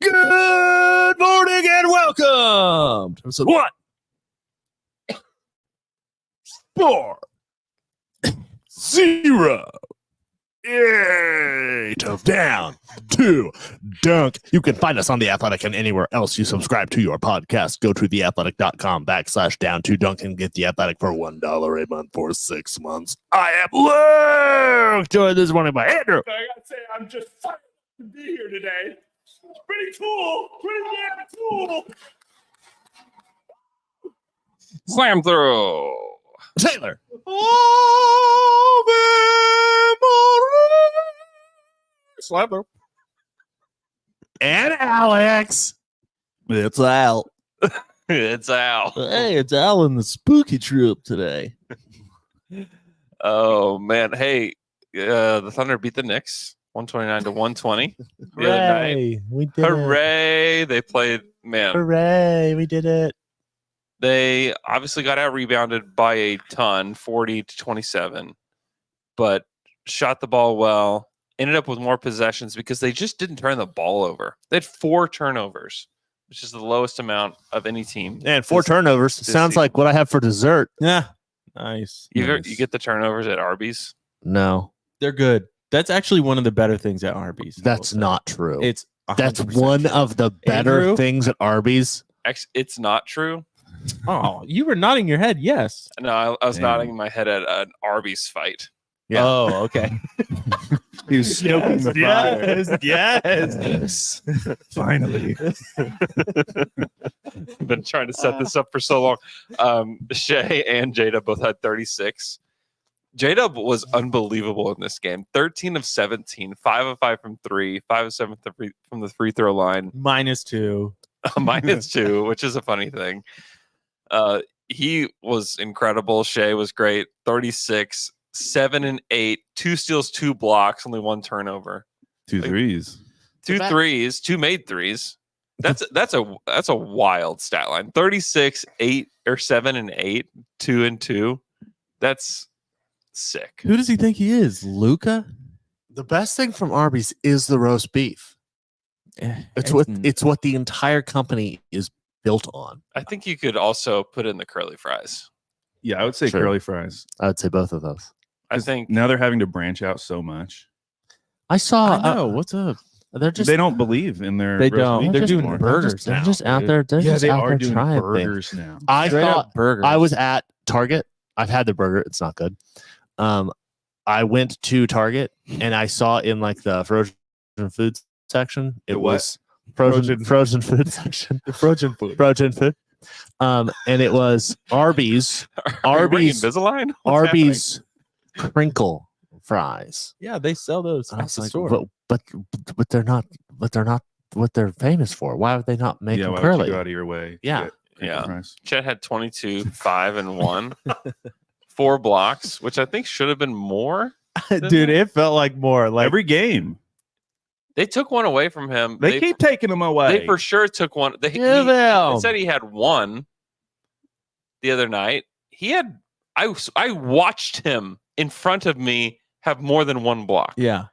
Good morning and welcome to episode 140 of Down to Dunk. You can find us on The Athletic and anywhere else you subscribe to your podcast. Go to theathletic.com/down to dunk and get The Athletic for $1 a month for 6 months. I am Luke, joined this morning by Andrew. I gotta say, I'm just fired to be here today. It's pretty cool. Pretty damn cool. Slam through. Taylor. Slam through. And Alex. It's Al. It's Al. Hey, it's Al in the spooky troop today. Oh, man. Hey, the Thunder beat the Knicks 129 to 120 the other night. We did Hooray. They played, man. Hooray, we did it. They obviously got out rebounded by a ton, 40 to 27, but shot the ball well, ended up with more possessions because they just didn't turn the ball over. They had 4 turnovers, which is the lowest amount of any team. And 4 turnovers. Sounds season. like what I have for dessert. Yeah. Nice. You get the turnovers at Arby's? No, They're good. That's actually one of the better things at Arby's. that's not true. It's That's 100% one true. of the better Andrew? things at Arby's. It's not true. Oh, you were nodding your head. Yes. No, I was Damn. nodding my head at an Arby's fight. Yeah. Oh, okay. He was stoking the fire. Yes. Finally. Been trying to set this up for so long. Shea and Jada both had 36. Jada was unbelievable in this game. 13 of 17, 5 of 5 from 3, 5 of 7 from the free throw line. -2. -2, which is a funny thing. He was incredible. Shea was great. 36, 7 and 8, 2 steals, 2 blocks, only 1 turnover. 2 threes. 2 threes, 2 made threes. That's a wild stat line. 36, 8 or 7 and 8, 2 and 2. That's sick. Who does he think he is? Luca? The best thing from Arby's is the roast beef. It's what the entire company is built on. I think you could also put in the curly fries. Yeah, I would say Sure. curly fries. I would say both of those. I think Now they're having to branch out so much. I saw. I know. What's up? They're just They don't believe in their They roast don't. beef They're just doing anymore. burgers They're now, just out dude. there. They're Yeah, just they out are there doing trying things. burgers now. I Straight thought up burgers. I was at Target. I've had the burger. It's not good. I went to Target and I saw in like the frozen foods section. It The what? was frozen food section. the frozen food. Frozen food. And it was Arby's. Are you bringing Arby's. Invisalign? What's Arby's crinkle fries. Yeah, they sell those And I at was the like, store. but they're not what they're famous for. Why would they not make Yeah, them why would you curly? go out of your way? to Yeah. get crinkle Yeah. fries? Chet had 22, 5 and 1, 4 blocks, which I think should have been more. Dude, it felt like more. Like Every game. They took one away from him. They keep taking them away. They for sure took one. They said he had one the other night. He had. I watched him in front of me have more than 1 block. yeah.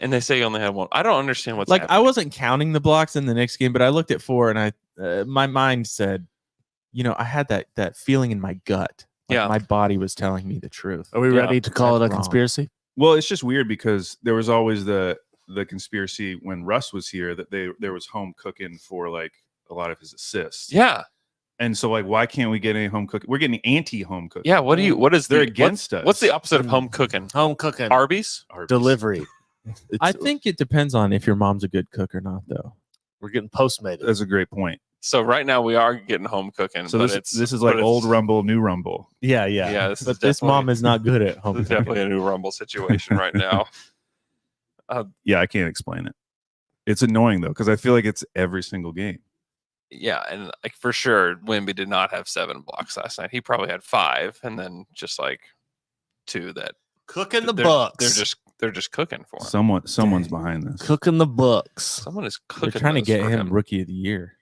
And they say he only had 1. I don't understand what's Like I happening. wasn't counting the blocks in the next game, but I looked at 4 and I my mind said, I had that feeling in my gut. Like Yeah. my body was telling me the truth. Are we Yeah, ready to call it a that's wrong. conspiracy? Well, it's just weird because there was always the conspiracy when Russ was here that there was home cooking for like a lot of his assists. Yeah. And so like, why can't we get any home cooking? We're getting anti-home cooking. Yeah. What is They're the, against what's, us. What's the opposite of home cooking? Home cooking. Arby's? Arby's. Delivery. I think it depends on if your mom's a good cook or not, though. We're getting Postmated. That's a great point. So right now we are getting home cooking. So but this is like but old it's- Rumble, new Rumble. Yeah, Yeah, this is but this mom is not good at home. This is cooking. definitely a new Rumble situation right now. Yeah, I can't explain it. It's annoying though because I feel like it's every single game. Yeah, and like for sure, Wimby did not have 7 blocks last night. He probably had 5, and then just like 2 that Cooking the they're- books. They're just they're just cooking for him. Someone's behind this. Cooking the books. Someone is They're cooking. trying to those get for him Rookie of the Year.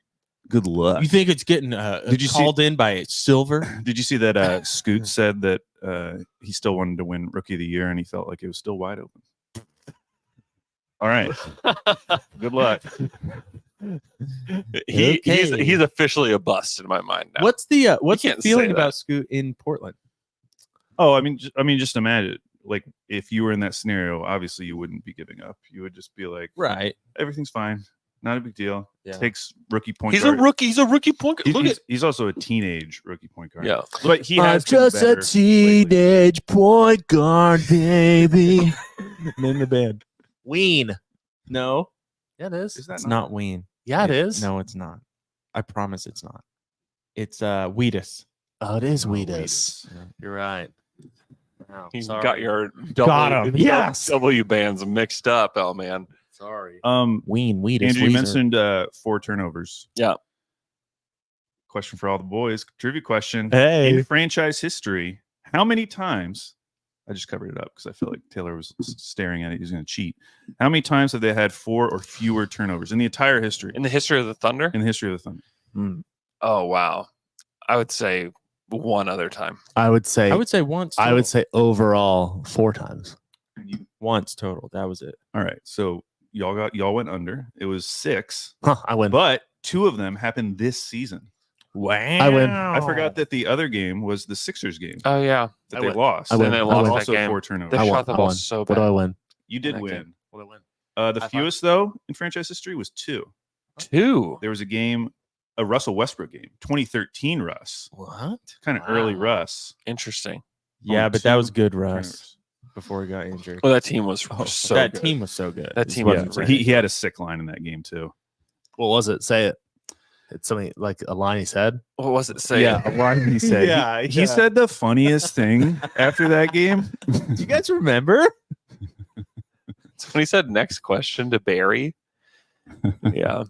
Good luck. You think it's getting Did you called in by Silver? Did you see that Scoot said that he still wanted to win Rookie of the Year and he felt like it was still wide open? All right. Good luck. He's officially a bust in my mind now. What's the can't feeling say about that. Scoot in Portland? Oh, I mean, just imagine, like, if you were in that scenario, obviously you wouldn't be giving up. You would just be like, Right. everything's fine, not a big deal. Yeah. Takes rookie point He's guard. a rookie. He's a rookie point guard. Look at He's also a teenage rookie point guard. yeah. but he I'm has been just a better lately. teenage point guard, baby. Name the band. Ween. No, Yeah, it is. Is that it's not Ween. Yeah, it is. No, it's not. I promise it's not. It's Wheatus. Oh, it is Oh, Wheatus. Yeah. You're right. Wow, He's sorry. got your Got him. Yes. W bands mixed up, oh man. Sorry. Wheatus. Andrew, you Weezer. mentioned 4 turnovers. Yeah. Question for all the boys. Trivia question. Hey. In franchise history, how many times? I just covered it up because I feel like Taylor was staring at it. He's going to cheat. How many times have they had 4 or fewer turnovers in the entire history? In the history of the Thunder? In the history of the Thunder. Mm. Oh wow. I would say one other time. I would say. I would say once. I total. would say overall 4 times. once total. That was it. All right. So y'all went under. It was 6, Huh, I win. but 2 of them happened this season. Wow. I win. I forgot that the other game was the Sixers game Oh yeah. that I they win. lost. I win. And they I lost win. that Also game. 4 They turnovers. I won. shot the I ball won. so What do bad. I win? You did that win. game. What do I win? The thought- fewest though in franchise history was 2. 2. There was a game, a Russell Westbrook game, 2013 Russ, What? kind of early Wow. Russ. Interesting. Yeah, Only but that was 2 good, Russ. turnovers. Before he got injured. Well, that team was so Oh, that good. team was so good. That is team what was I'm So saying. he had a sick line in that game too. What was it? Say it. It's something like a line he said. What was it saying? Yeah, why did he say? Yeah, he yeah. said the funniest thing after that game. Do you guys remember? That's when he said next question to Barry. Yeah.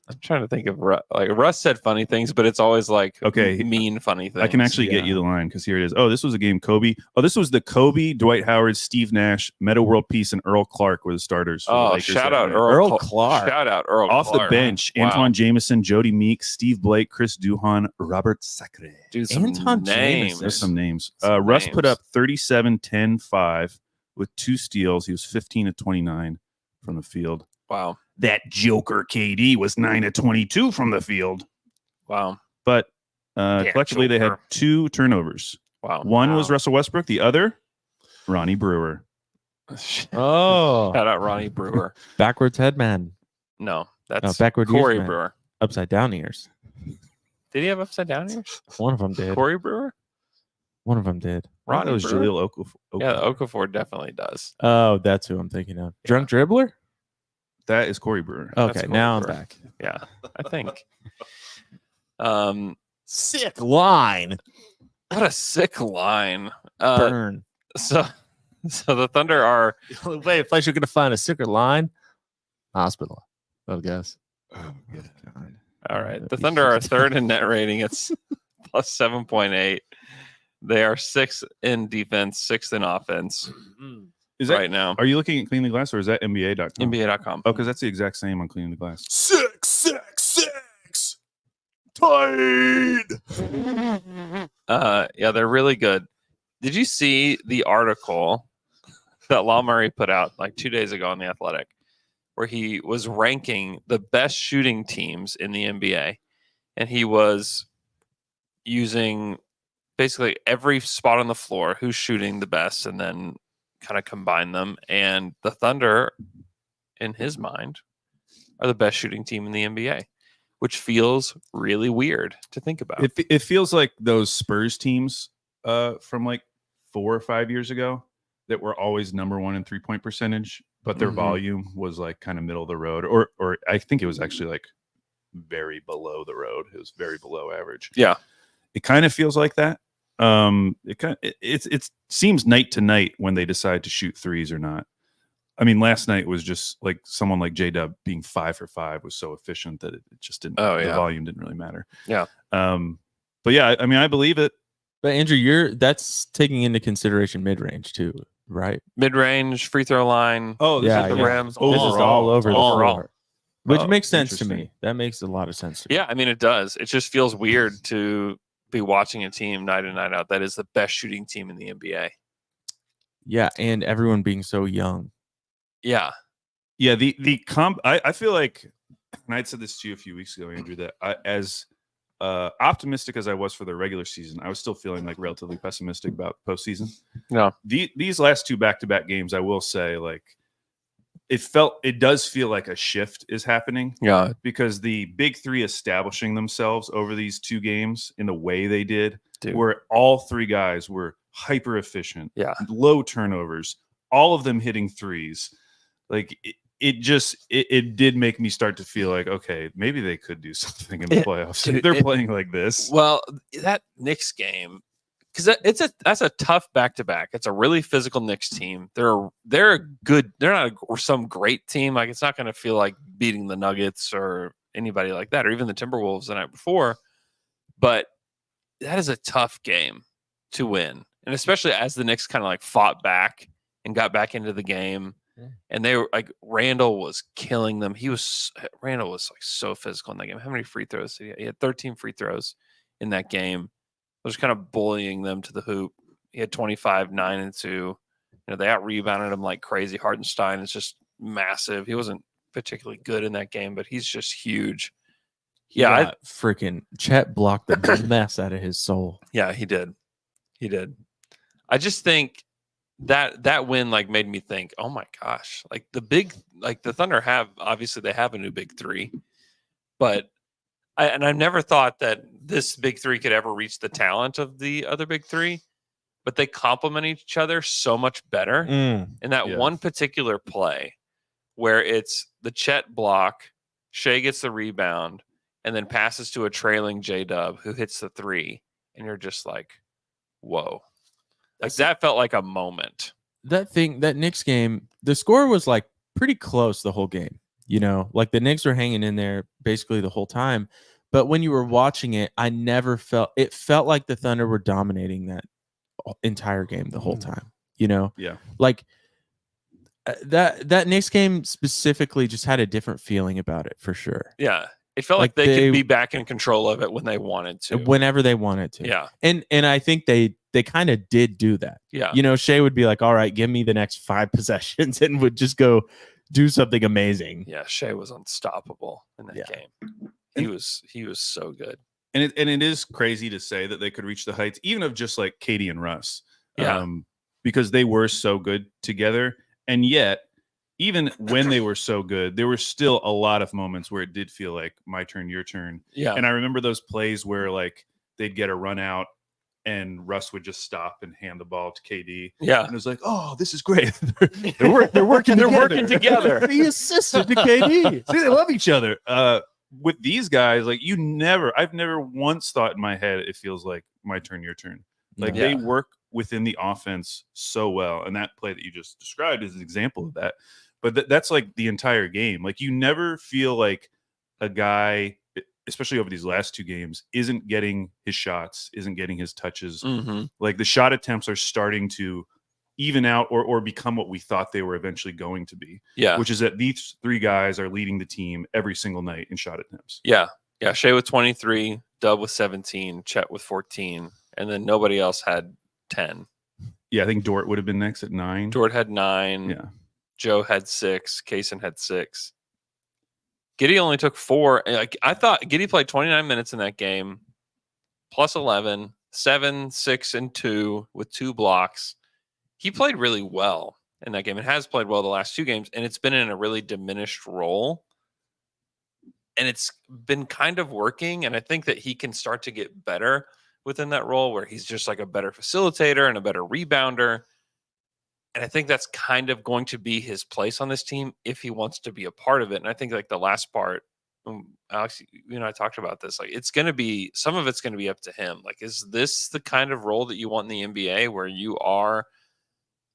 I'm trying to think of like Russ said funny things, but it's always like Okay. mean funny things. I can actually get you the line because here it is. Oh, this was a game. Kobe. Oh, this was the Kobe, Dwight Howard, Steve Nash, Meta World Peace, and Earl Clark were the starters. For the Oh, Lakers shout that out night. Earl Clark. Shout out Earl Off Clark. the bench, Wow. Antoine Jameson, Jody Meek, Steve Blake, Chris Duhon, Robert Sacre. Dude, some Anton names. Jameson. There's some names. Some Russ put names. up 37, 10, 5 with 2 steals. He was 15 of 29 from the field. Wow. That Joker KD was 9 of 22 from the field. Wow. But Yeah, collectively, they had Joker. 2 turnovers. Wow. One was Wow. Russell Westbrook. The other, Ronnie Brewer. Oh, Shout out Ronnie Brewer. backwards headman. No, that's backward Corey ears, man. Brewer. Upside down ears. Did he have upside down ears? One of them did. Corey Brewer? One of them did. Ronnie That was Brewer? Jaleel Okafor. Yeah, Okafor definitely does. Oh, that's who I'm thinking of. Drunk dribbler. That is Corey Brewer. Okay, Corey now Brewer. I'm back. Yeah, I think. Sick line. What a sick line. Burn. So the Thunder are The only place you're gonna find a sicker line, hospital. I guess. Oh, good God. all right. The Thunder are third in net rating. It's plus 7.8. They are 6th in defense, 6th in offense Is that, right now. Are you looking at Clean the Glass or is that NBA.com? NBA.com. Oh, because that's the exact same on Clean the Glass. 666 tied. Yeah, they're really good. Did you see the article that Law Murray put out like 2 days ago on The Athletic, where he was ranking the best shooting teams in the NBA, and he was using basically every spot on the floor who's shooting the best, and then kind of combine them. And the Thunder, in his mind, are the best shooting team in the NBA, which feels really weird to think about. It feels like those Spurs teams from like 4 or 5 years ago that were always number 1 in 3-point percentage, but their Mhm. volume was like kind of middle of the road, or I think it was actually like very below the road. It was very below average. Yeah. It kind of feels like that. It seems night to night when they decide to shoot threes or not. I mean, last night was just like someone like J-Dub being 5 for 5 was so efficient that it just didn't. Oh, the yeah. volume didn't really matter. Yeah. But yeah, I mean, I believe it. But Andrew, that's taking into consideration mid range too. right? Mid-range, free throw line. Oh, this Yeah, is the yeah. rims. This is all over the Overall. floor, which Oh, makes sense to interesting. me. That makes a lot of sense to me. Yeah, I mean, it does. It just feels weird to be watching a team night in, night out that is the best shooting team in the NBA. Yeah, and everyone being so young. Yeah. Yeah, the comp. I feel like, and I'd said this to you a few weeks ago, Andrew, that as optimistic as I was for the regular season, I was still feeling like relatively pessimistic about postseason. Yeah. These last two back-to-back games, I will say, like it does feel like a shift is happening. Yeah. Because the big three establishing themselves over these two games in the way they did, Dude. where all three guys were hyper efficient, Yeah. low turnovers, all of them hitting threes. Like it did make me start to feel like, okay, maybe they could do something in the playoffs. Dude, They're playing like this. Well, that Knicks game, because that's a tough back-to-back. It's a really physical Knicks team. They're good. They're not some great team. Like, it's not going to feel like beating the Nuggets or anybody like that, or even the Timberwolves the night before. But that is a tough game to win, and especially as the Knicks kind of like fought back and got back into the game. And they were like, Randall was killing them. Randall was like so physical in that game. How many free throws did he have? He had 13 free throws in that game. Was kind of bullying them to the hoop. He had 25, 9, and 2. You know, they out rebounded him like crazy. Hartenstein is just massive. He wasn't particularly good in that game, but he's just huge. Yeah, Freaking Chet blocked the mess out of his soul. Yeah, he did. He did. I just think that win like made me think, oh my gosh, like the Thunder they have a new big three, but I've never thought that this big three could ever reach the talent of the other big three, but they complement each other so much better. In that one particular play where it's the Chet block, Shea gets the rebound, and then passes to a trailing J-Dub who hits the three, and you're just like, whoa. Like, that felt like a moment. That Knicks game, the score was like pretty close the whole game. You know, like the Knicks were hanging in there basically the whole time. But when you were watching it, it felt like the Thunder were dominating that entire game the whole time. You know, Yeah, like that Knicks game specifically just had a different feeling about it for sure. Yeah, it felt like they could be back in control of it when they wanted to, whenever they wanted to. Yeah, and I think they kind of did do that. Yeah, you know, Shea would be like, "All right, give me the next 5 possessions," and would just go do something amazing. Yeah, Shea was unstoppable in that game. He was so good. And it is crazy to say that they could reach the heights, even of just like Katie and Russ. Yeah. Because they were so good together. And yet, even when they were so good, there were still a lot of moments where it did feel like my turn, your turn. Yeah. And I remember those plays where like they'd get a run out and Russ would just stop and hand the ball to KD. Yeah. And it was like, oh, this is great. they're working together. He assisted to KD. See, they love each other. With these guys, like I've never once thought in my head, it feels like my turn, your turn. Like they work within the offense so well. And that play that you just described is an example of that. But that's like the entire game. Like you never feel like a guy, especially over these last two games, isn't getting his shots, isn't getting his touches. Mm-hmm. Like the shot attempts are starting to even out or become what we thought they were eventually going to be. Yeah. Which is that these three guys are leading the team every single night in shot attempts. Yeah. Yeah. Shea with 23, Dub with 17, Chet with 14, and then nobody else had 10. Yeah, I think Dort would have been next at 9. Dort had 9. Yeah. Joe had 6. Kaysen had 6. Giddey only took 4. Like, I thought Giddey played 29 minutes in that game, plus 11, 7, 6, and 2 with 2 blocks. He played really well in that game and has played well the last 2 games, and it's been in a really diminished role. And it's been kind of working, and I think that he can start to get better within that role where he's just like a better facilitator and a better rebounder. And I think that's kind of going to be his place on this team if he wants to be a part of it. And I think like the last part, Alex, you and I talked about this, like it's going to be, some of it's going to be up to him. Like, is this the kind of role that you want in the NBA where you are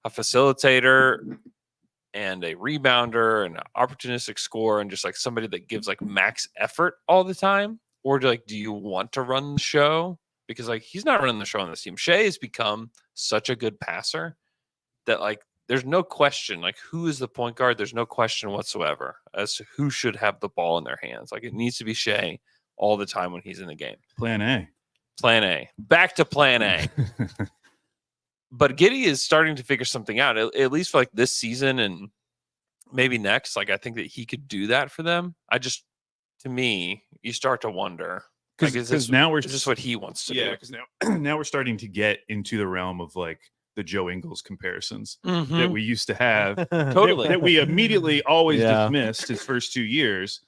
a facilitator and a rebounder and an opportunistic scorer and just like somebody that gives like max effort all the time? Or do you want to run the show? Because like he's not running the show on this team. Shea has become such a good passer that like there's no question like who is the point guard. There's no question whatsoever as to who should have the ball in their hands. Like it needs to be Shea all the time when he's in the game. Plan A. Plan A. Back to plan A. But Giddey is starting to figure something out, at least for like this season and maybe next. Like I think that he could do that for them. To me, you start to wonder because now is this what he wants to do? Because now we're starting to get into the realm of like the Joe Ingles comparisons that Mhm. we used to have. Totally. that we immediately always Yeah. dismissed his first 2 years,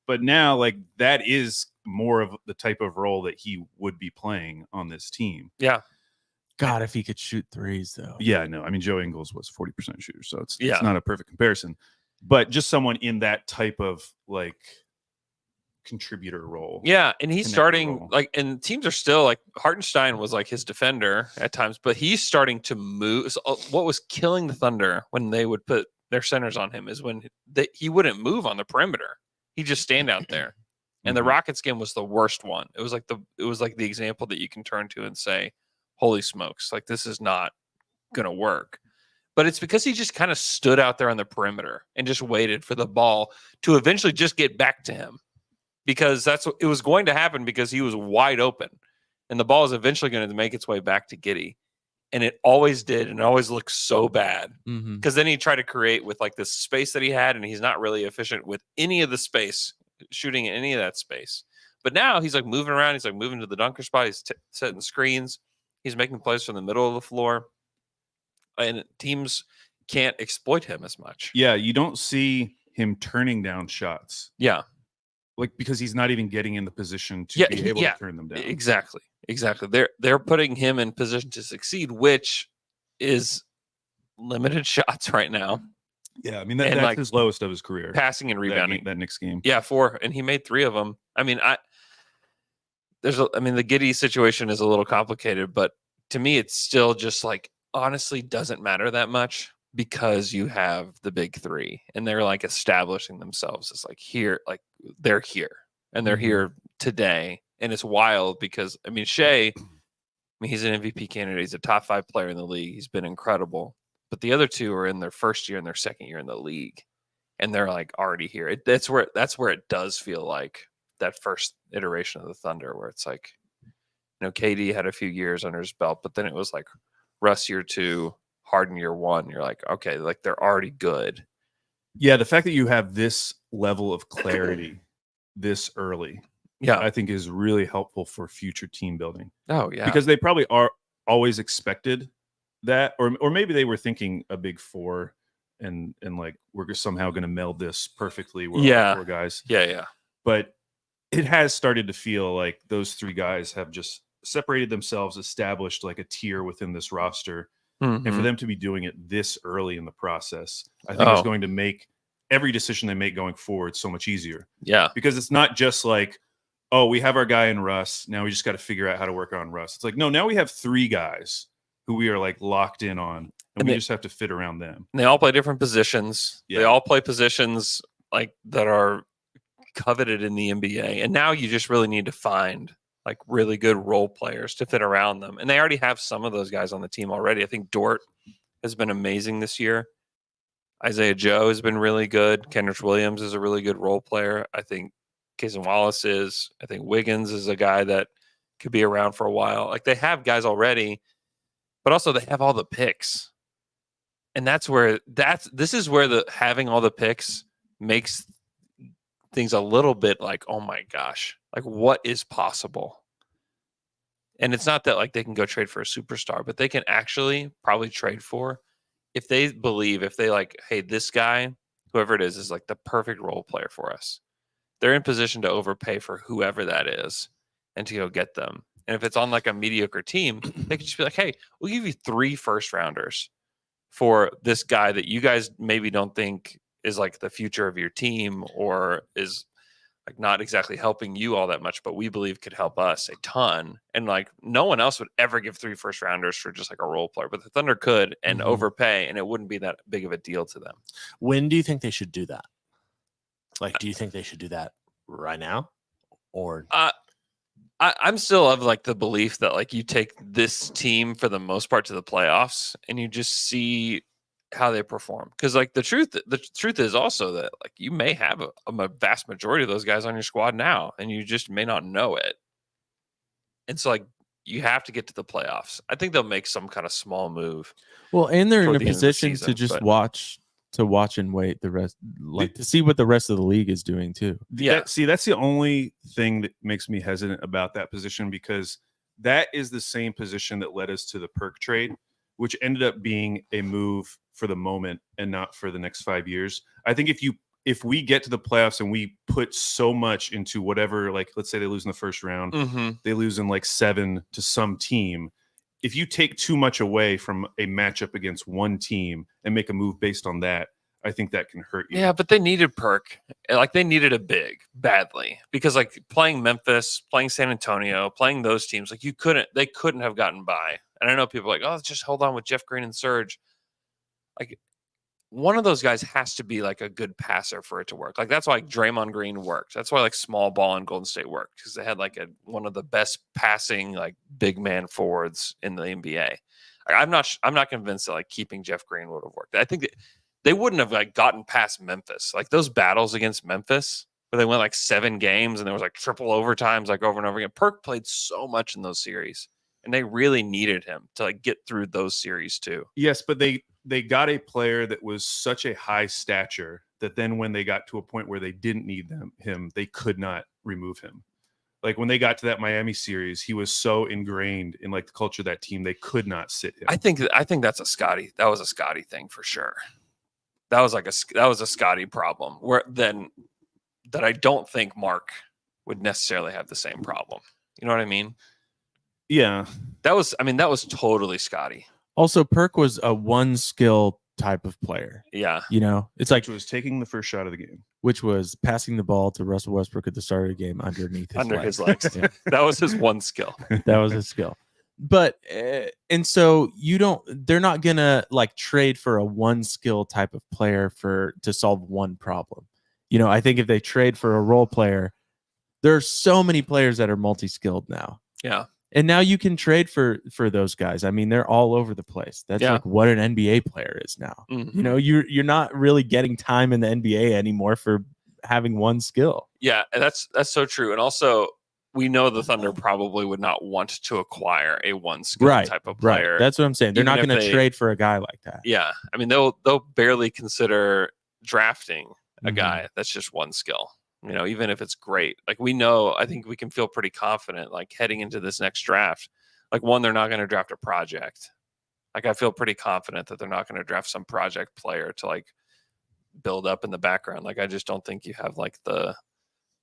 but now like that is more of the type of role that he would be playing on this team. Yeah. God, if he could shoot threes though. Yeah, no, I mean Joe Ingles was 40% shooter, so it's Yeah. not a perfect comparison, but just someone in that type of like contributor role. Yeah, and he's Connector starting role. like, and teams are still like Hartenstein was like his defender at times, but he's starting to move. So, what was killing the Thunder when they would put their centers on him is when he wouldn't move on the perimeter. He'd just stand out there. And the Mhm. Rockets game was the worst one. It was like the example that you can turn to and say, "Holy smokes! Like this is not gonna work." But it's because he just kind of stood out there on the perimeter and just waited for the ball to eventually just get back to him. Because that's what it was going to happen because he was wide open and the ball is eventually going to make its way back to Giddey. And it always did. And it always looked so bad Mhm. because then he tried to create with like this space that he had and he's not really efficient with any of the space, shooting in any of that space. But now he's like moving around. He's like moving to the dunker spot. He's setting screens. He's making plays from the middle of the floor. And teams can't exploit him as much. Yeah, you don't see him turning down shots. Yeah. Like because he's not even getting in the position to Yeah, be able to turn them down. Exactly. They're putting him in position to succeed, which is limited shots right now, Yeah, I mean And, that's like, his lowest of his career. passing and rebounding. That Knicks game. Yeah, 4, and he made 3 of them. I mean, the Giddey situation is a little complicated, but to me, it's still just like honestly doesn't matter that much because you have the big 3 and they're like establishing themselves as like here, like they're here and they're Mhm. here today. And it's wild because I mean, Shea, he's an MVP candidate. He's a top 5 player in the league. He's been incredible. But the other 2 are in their first year and their second year in the league. And they're like already here. That's where it does feel like that first iteration of the Thunder where it's like, KD had a few years under his belt, but then it was like Russ year 2, Harden year 1. You're like, okay, like they're already good. Yeah, the fact that you have this level of clarity this early, Yeah. I think is really helpful for future team building. Oh yeah. Because they probably are always expected that, or maybe they were thinking a big 4 and like we're somehow going to meld this perfectly. We're all 4 guys. Yeah. But it has started to feel like those 3 guys have just separated themselves, established like a tier within this roster. And for Mhm. them to be doing it this early in the process, I think is going to make every decision they make going forward so much easier. Yeah. Because it's not just like, oh, we have our guy in Russ. Now we just got to figure out how to work on Russ. It's like, no, now we have 3 guys who we are like locked in on, and we just have to fit around them. And they all play different positions. Yeah. They all play positions like that are coveted in the NBA. And now you just really need to find like really good role players to fit around them. And they already have some of those guys on the team already. I think Dort has been amazing this year. Isaiah Joe has been really good. Kenrich Williams is a really good role player. I think Kaysen Wallace is. I think Wiggins is a guy that could be around for a while. Like they have guys already, but also they have all the picks. And this is where the having all the picks makes things a little bit like, oh my gosh, like what is possible? And it's not that like they can go trade for a superstar, but they can actually probably trade for if they like, hey, this guy, whoever it is like the perfect role player for us. They're in position to overpay for whoever that is and to go get them. And if it's on like a mediocre team, they could just be like, hey, we'll give you 3 first rounders for this guy that you guys maybe don't think is like the future of your team or is like not exactly helping you all that much, but we believe could help us a ton. And like no one else would ever give 3 first rounders for just like a role player, but the Thunder could and Mhm. overpay, and it wouldn't be that big of a deal to them. When do you think they should do that? Like, do you think they should do that right now? Or I'm still of like the belief that like you take this team for the most part to the playoffs and you just see how they perform. Because like the truth is also that like you may have a vast majority of those guys on your squad now, and you just may not know it. And so like you have to get to the playoffs. I think they'll make some kind of small move. Well, and they're in toward a the end of the position to season, just but- watch and wait the rest, like to see what the rest of the league is doing too. Yeah. That's the only thing that makes me hesitant about that position, because that is the same position that led us to the Perk trade, which ended up being a move for the moment and not for the next 5 years. I think if we get to the playoffs and we put so much into whatever, like let's say they lose in the first round, they lose in like 7 to some team. If you take too much away from a matchup against one team and make a move based on that, I think that can hurt you. Yeah, but they needed Perk. Like they needed a big badly, because like playing Memphis, playing San Antonio, playing those teams, like they couldn't have gotten by. And I know people are like, oh, just hold on with Jeff Green and Serge. Like one of those guys has to be like a good passer for it to work. Like that's why like Draymond Green worked. That's why like small ball in Golden State worked, because they had like one of the best passing like big man forwards in the NBA. Like, I'm not convinced that like keeping Jeff Green would have worked. I think that they wouldn't have like gotten past Memphis. Like those battles against Memphis where they went like 7 games and there was like triple overtimes like over and over again. Perk played so much in those series, and they really needed him to like get through those series too. Yes, but they got a player that was such a high stature that then when they got to a point where they didn't need him, they could not remove him. Like when they got to that Miami series, he was so ingrained in like the culture of that team, they could not sit him. I think that's a Scotty. That was a Scotty thing for sure. That was a Scotty problem that I don't think Mark would necessarily have the same problem. You know what I mean? Yeah. That was totally Scotty. Also, Perk was a one skill type of player. Yeah. You know, it's like Which was taking the first shot of the game. which was passing the ball to Russell Westbrook at the start of the game underneath his legs. Yeah. That was his one skill. That was his skill. But and so they're not gonna like trade for a one skill type of player to solve one problem. You know, I think if they trade for a role player, there are so many players that are multi-skilled now. Yeah. And now you can trade for those guys. I mean, they're all over the place. That's like what an NBA player is now. Mhm. You know, you're not really getting time in the NBA anymore for having one skill. Yeah, and that's so true. And also, we know the Thunder probably would not want to acquire a one skill type of player. Right. That's what I'm saying. They're not even going if to they- trade for a guy like that. Yeah, I mean they'll barely consider drafting a Mhm. guy that's just one skill. You know, even if it's great. Like we know, I think we can feel pretty confident like heading into this next draft. Like one, they're not going to draft a project. Like I feel pretty confident that they're not going to draft some project player to like build up in the background. Like I just don't think you have like the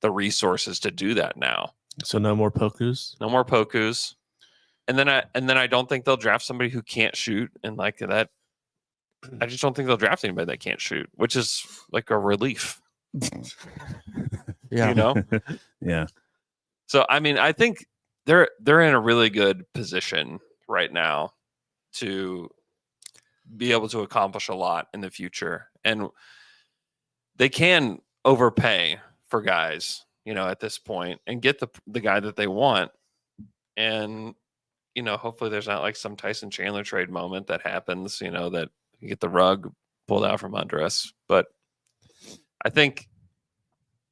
resources to do that now. So no more Pokus. No more Pokus. And then I don't think they'll draft somebody who can't shoot, and like that I just don't think they'll draft anybody that can't shoot, which is like a relief. Yeah. You know? Yeah. So I mean, I think they're in a really good position right now to be able to accomplish a lot in the future. And they can overpay for guys, you know, at this point and get the guy that they want. And, you know, hopefully there's not like some Tyson Chandler trade moment that happens, you know, that you get the rug pulled out from under us. But I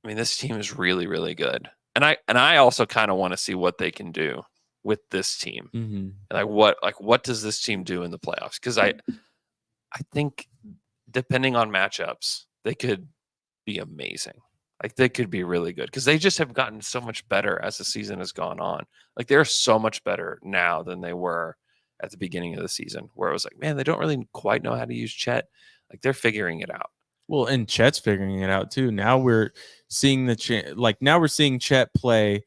mean, this team is really, really good. And I also kind of want to see what they can do with this team. Mm-hmm. What does this team do in the playoffs? Because I think depending on matchups, they could be amazing. Like they could be really good because they just have gotten so much better as the season has gone on. Like they're so much better now than they were at the beginning of the season, where it was like, man, they don't really quite know how to use Chet. Like they're figuring it out. Well, and Chet's figuring it out too. Now we're seeing now we're seeing Chet play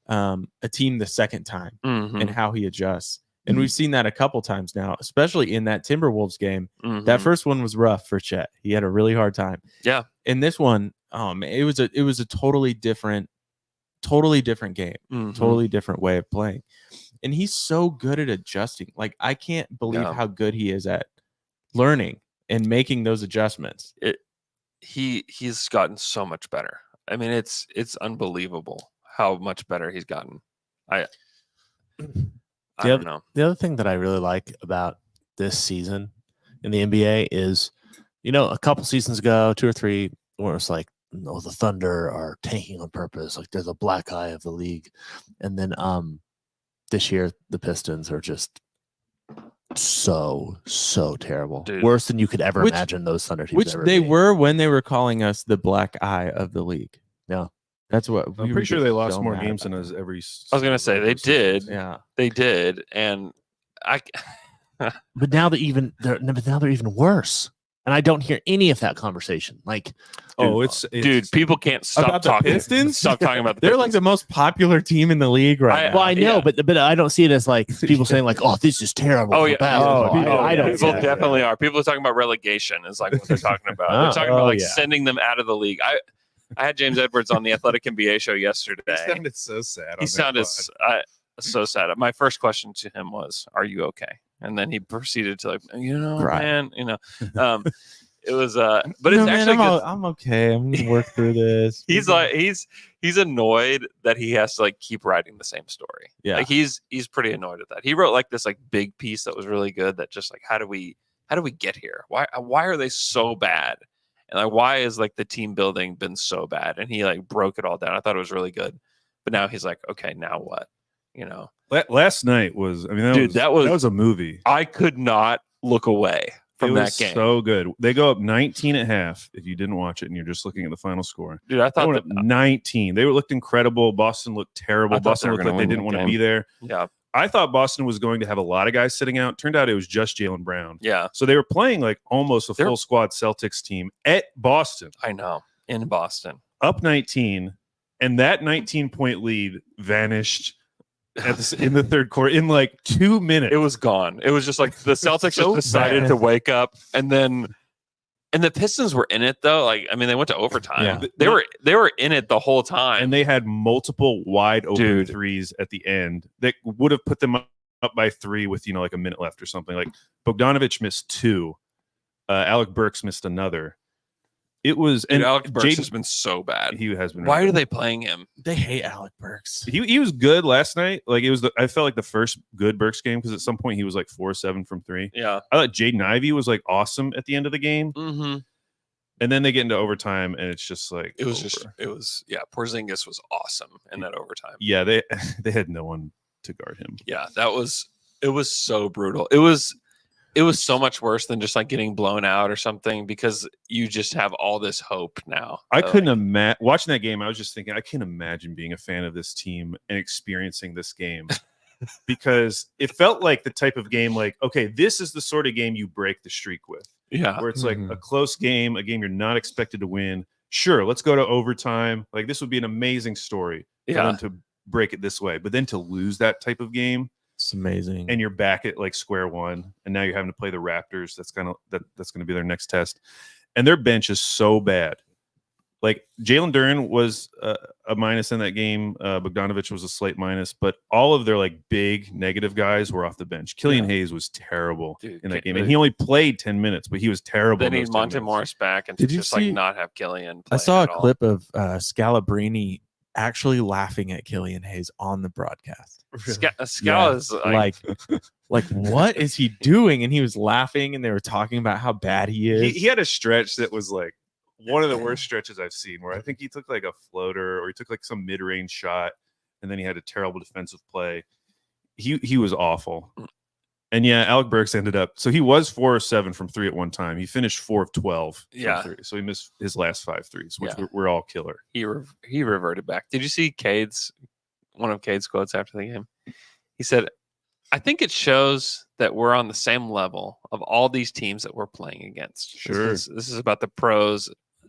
a team the second time Mm-hmm. and how he adjusts. And we've seen that a couple times now, especially in that Timberwolves game. Mm-hmm. That first one was rough for Chet. He had a really hard time. Yeah. In this one, it was a totally different game, Mhm. totally different way of playing. And he's so good at adjusting. Like I can't believe Yeah. how good he is at learning and making those adjustments. He's gotten so much better. I mean, it's unbelievable how much better he's gotten. I don't know. The other thing that I really like about this season in the NBA is, a couple seasons ago, 2 or 3, where it's like, no, the Thunder are tanking on purpose. Like they're the black eye of the league. And then this year, the Pistons are just so terrible. Dude. Worse than you could ever imagine those Thunder teams Which ever they be. were when they were calling us the black eye of the league. Yeah. That's what I'm pretty sure they lost more games than us every. I was gonna say they did. Yeah. They did, and But now they're even worse. And I don't hear any of that conversation. Like, dude, people can't stop About the talking. Pistons? Stop talking about the They're Pistons. like the most popular team in the league right now. well, I know, Yeah. but I don't see it as like people saying like, "Oh, this is terrible." Oh for yeah, basketball. I don't. People see that. definitely are. People are talking about relegation. Is like what they're talking about. They're talking about like sending them out of the league. I had James Edwards on the Athletic NBA show yesterday. He sounded so sad. He sounded so sad. My first question to him was, "Are you okay?" And then he proceeded to like, Right. man, it was but it's actually good. I'm okay. I'm gonna work through this. He's like he's annoyed that he has to like keep writing the same story. Yeah. Like he's pretty annoyed at that. He wrote like this like big piece that was really good that just like how do we get here? Why are they so bad? And like why is like the team building been so bad? And he like broke it all down. I thought it was really good. But now he's like, okay, now what? Last night was. I mean, that was a movie. I could not look away from It that was game. so good. They go up 19 at half. If you didn't watch it and you're just looking at the final score, Dude, I they thought went up 19. They looked incredible. Boston looked terrible. I thought Boston they were looked like gonna they win didn't that want to game. be there. Yeah. I thought Boston was going to have a lot of guys sitting out. Turned out it was just Jaylen Brown. Yeah. So they were playing like almost a They're- full squad Celtics team at Boston, I know. In Boston. up 19, and that 19-point lead vanished in the third quarter in like 2 minutes. It was gone. It was just like the Celtics So just decided bad. to wake up, and the Pistons were in it though. Like I mean, they went to overtime. Yeah. They were in it the whole time. and they had multiple wide open Dude. threes at the end that would have put them up by 3 with like a minute left or something. Like Bogdanovich missed 2, Alec Burks missed another. It was Dude, and Alec Burks Jaden- has been so bad. he has been. Why really are they playing him? They hate Alec Burks. He was good last night. Like it was. I felt like the first good Burks game because at some point he was like 4-7 from 3. Yeah. I thought Jaden Ivey was like awesome at the end of the game, Mm-hmm. and then they get into overtime and it's just like It was over. Porzingis was awesome in that overtime. Yeah, they had no one to guard him. Yeah, it was so brutal. It was so much worse than just like getting blown out or something because you just have all this hope now. I couldn't imagine watching that game. I was just thinking, I can't imagine being a fan of this team and experiencing this game because it felt like the type of game like, okay, this is the sort of game you break the streak with, Yeah. where it's like Mhm. a close game, a game you're not expected to win. Sure, let's go to overtime. Like this would be an amazing story for Yeah. them to break it this way, but then to lose that type of game It's amazing. and you're back at like square one, and now you're having to play the Raptors. That's going to be their next test, and their bench is so bad. Like Jalen Duren was a minus in that game. Bogdanovich was a slight minus, but all of their like big negative guys were off the bench. Killian Hayes was terrible Dude, in that game, and he only played 10 minutes, but he was terrible. They in need those 10 Monte minutes. Morris back and Did to you just like see- not have Killian. I playing saw a at all. clip of Scalabrini actually laughing at Killian Hayes on the broadcast. Scala is Like what is he doing? And he was laughing, and they were talking about how bad he is. He had a stretch that was like one of the worst stretches I've seen, where I think he took like a floater or he took like some mid-range shot, and then he had a terrible defensive play. He was awful. And yeah, Alec Burks ended up, so he was 4-7 from 3 at one time. He finished 4 of 12 from Yeah. 3. So he missed his last 5 threes, which Yeah. were all killer. he reverted back. Did you see one of Cade's quotes after the game? He said, "I think it shows that we're on the same level of all these teams that we're playing against." Sure. This is about the pros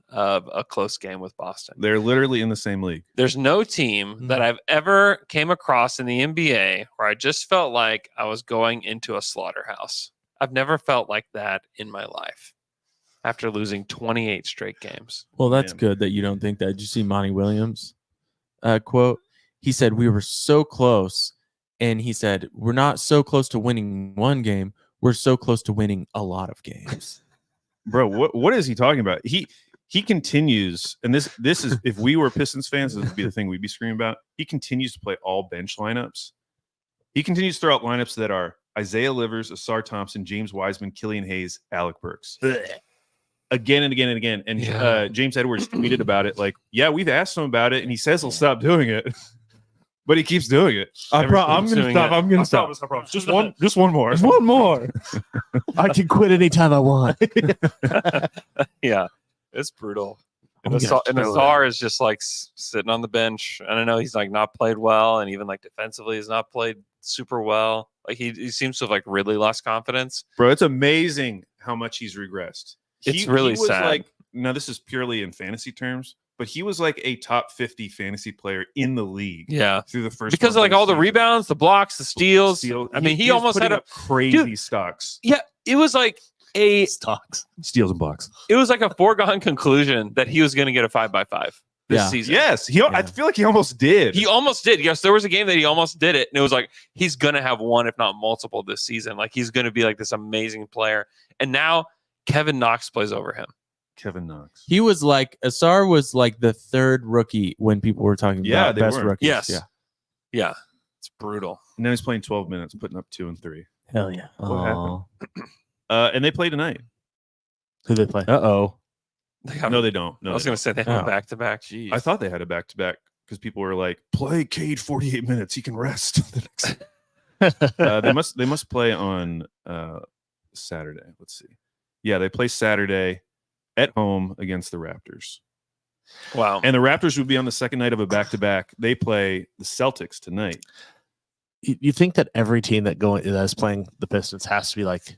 of a close game with Boston. They're literally in the same league. There's no team that I've ever came across in the NBA where I just felt like I was going into a slaughterhouse. I've never felt like that in my life after losing 28 straight games. Well, that's Man. good that you don't think that. Did you see Monty Williams' quote? He said, "We were so close." And he said, "We're not so close to winning one game. We're so close to winning a lot of games." Bro, what is he talking about? He continues, and this is, if we were Pistons fans, this would be the thing we'd be screaming about. He continues to play all bench lineups. He continues to throw out lineups that are Isaiah Livers, Asar Thompson, James Wiseman, Killian Hayes, Alec Burks. Again and again and again. And James Edwards tweeted about it like, yeah, we've asked him about it, and he says he'll stop doing it. But he keeps doing it. I'm gonna stop. I'm gonna stop. I promise. Just one more. There's one more. I can quit anytime I want. Yeah, it's brutal. And I'm gonna Azar is just like sitting on the bench. And I know he's like not played well, and even like defensively has not played super well. Like he seems to have like really lost confidence. Bro, it's amazing how much he's regressed. It's really he was sad. Like, now this is purely in fantasy terms, but he was like a top 50 fantasy player in the league. Yeah, through the first because of like all the rebounds, the blocks, the steals. I mean, he was almost had putting a up crazy stocks. Yeah, it was like Stocks. Steals and blocks. it was like a foregone conclusion that he was going to get a 5x5 this season. Yes, I feel like he almost did. He almost did. Yes, there was a game that he almost did it, and it was like he's gonna have one, if not multiple, this season. Like he's gonna be like this amazing player. And now Kevin Knox plays over him. Kevin Knox. He was like Asar was like the third rookie when people were talking about they best were. rookies. Yes. Yeah. Yeah, it's brutal. And now he's playing 12 minutes, putting up 2 and 3. Hell yeah. What happened? And they play tonight. Who they play? Uh-oh. No, they don't. No, I was they going to say they have Oh. a back-to-back. Jeez. I thought they had a back-to-back because people were like, play Cade 48 minutes. He can rest. They must play on Saturday. Let's see. Yeah, they play Saturday at home against the Raptors. Wow. And the Raptors would be on the second night of a back-to-back. They play the Celtics tonight. You think that every team that is playing the Pistons has to be like,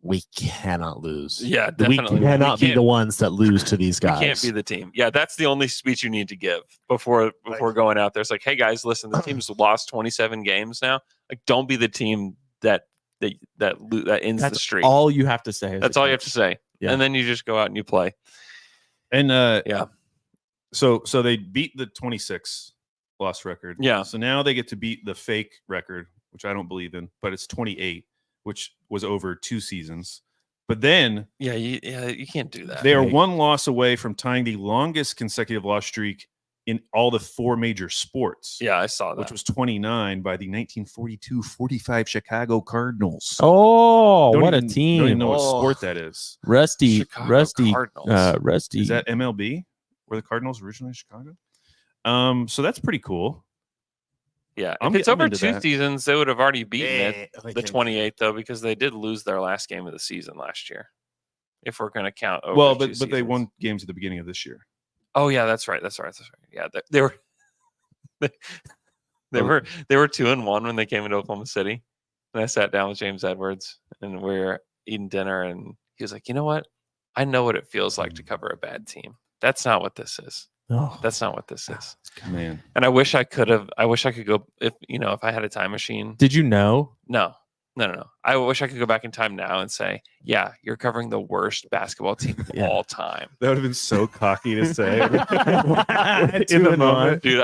we cannot lose. Yeah, definitely. We cannot be can't- the ones that lose to these We guys. can't be the team. Yeah, that's the only speech you need to give before going out there. It's like, hey guys, listen, the team's lost 27 games now. Like, don't be the team that ends That's the streak. all you have to say. That's all you have to say. Yeah. And then you just go out and you play. And Yeah. So they beat the 26 loss record. Yeah. So now they get to beat the fake record, which I don't believe in, but it's 28, which was over 2 seasons. But then you can't do that. they are 1 loss away from tying the longest consecutive loss streak in all the 4 major sports. Yeah, I saw that. Which was 29 by the 1942-45 Chicago Cardinals. Oh, Don't what even- a team. Don't even know what Oh. sport that is. Rusty Chicago Cardinals. Rusty. Is that MLB? Were the Cardinals originally Chicago? So that's pretty cool. Yeah, I'm if it's over into 2 that. seasons, they would have already beaten it. Yeah, The 28th, though, because they did lose their last game of the season last year. If we're going to count over Well, 2 but they seasons. won games at the beginning of this year. Oh yeah, that's right. Yeah, they were they were 2-1 when they came into Oklahoma City. And I sat down with James Edwards and we were eating dinner, and he was like, "You know what? I know what it feels like to cover a bad team. That's not what this is. Oh. That's not what this is." Man. And I wish I could go if I had a time machine. Did you know? No. I wish I could go back in time now and say, yeah, you're covering the worst basketball team of Yeah. all time. That would have been so cocky to say. In 2 the and moment. Dude,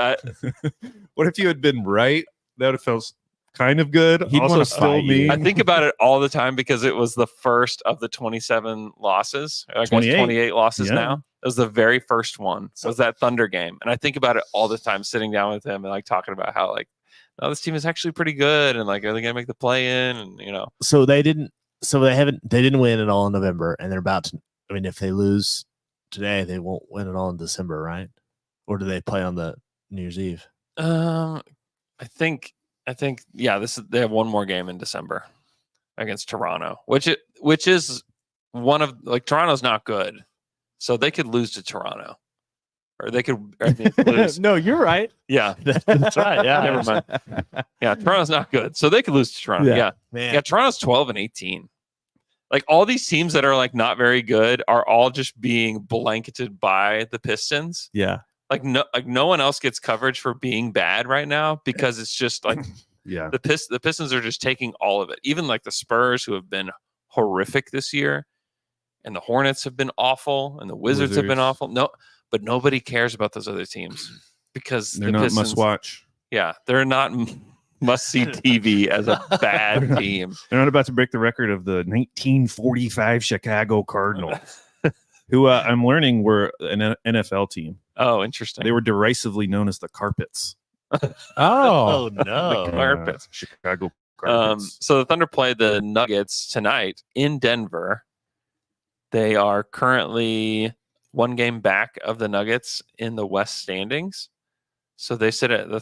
What if you had been right? That would have felt kind of good. He'd Also wanna still fight you. mean. I think about it all the time because it was the first of the 27 losses. I guess 28 losses Yeah. now. It was the very first one. It was that Thunder game. And I think about it all the time, sitting down with him and like talking about how like, oh, this team is actually pretty good, and like, are they gonna make the play in? And So they didn't win it all in November, and they're about to. I mean, if they lose today, they won't win it all in December, right? Or do they play on the New Year's Eve? I think yeah, they have one more game in December against Toronto, which is one of like Toronto's not good, so they could lose to Toronto, or they could lose. No, you're right. Yeah, That's right. Yeah, never mind. Yeah, Toronto's not good, so they could lose to Toronto. Yeah. Yeah, man. Toronto's 12-18. Like all these teams that are like not very good are all just being blanketed by the Pistons. Yeah. Like no one else gets coverage for being bad right now because it's just like Yeah. the Pistons are just taking all of it. Even like the Spurs, who have been horrific this year, and the Hornets have been awful, and the Wizards have been Wizards. awful. No, but nobody cares about those other teams because They're the not Pistons, must watch. Yeah, they're not must see TV as a bad team. They're not about to break the record of the 1945 Chicago Cardinals, who I'm learning were an NFL team. Oh, interesting. They were derisively known as the Carpets. Oh. Oh no. Carpets. Chicago Garbage. So the Thunder play the Nuggets tonight in Denver. They are currently 1 game back of the Nuggets in the West standings. So the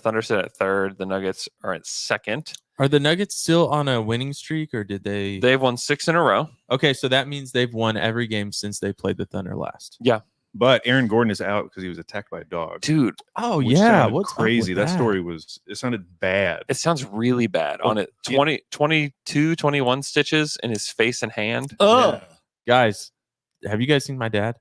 Thunder sit at 3rd. The Nuggets are at 2nd. Are the Nuggets still on a winning streak, or did they? They've won 6 in a row. Okay, so that means they've won every game since they played the Thunder last. Yeah. But Aaron Gordon is out because he was attacked by a dog. Dude, Oh which yeah, sounded what's up crazy. with That story it sounded bad. it sounds really bad. Oh, On it, 22, 21 stitches in his face and hand. Oh, Guys, have you guys seen my dad?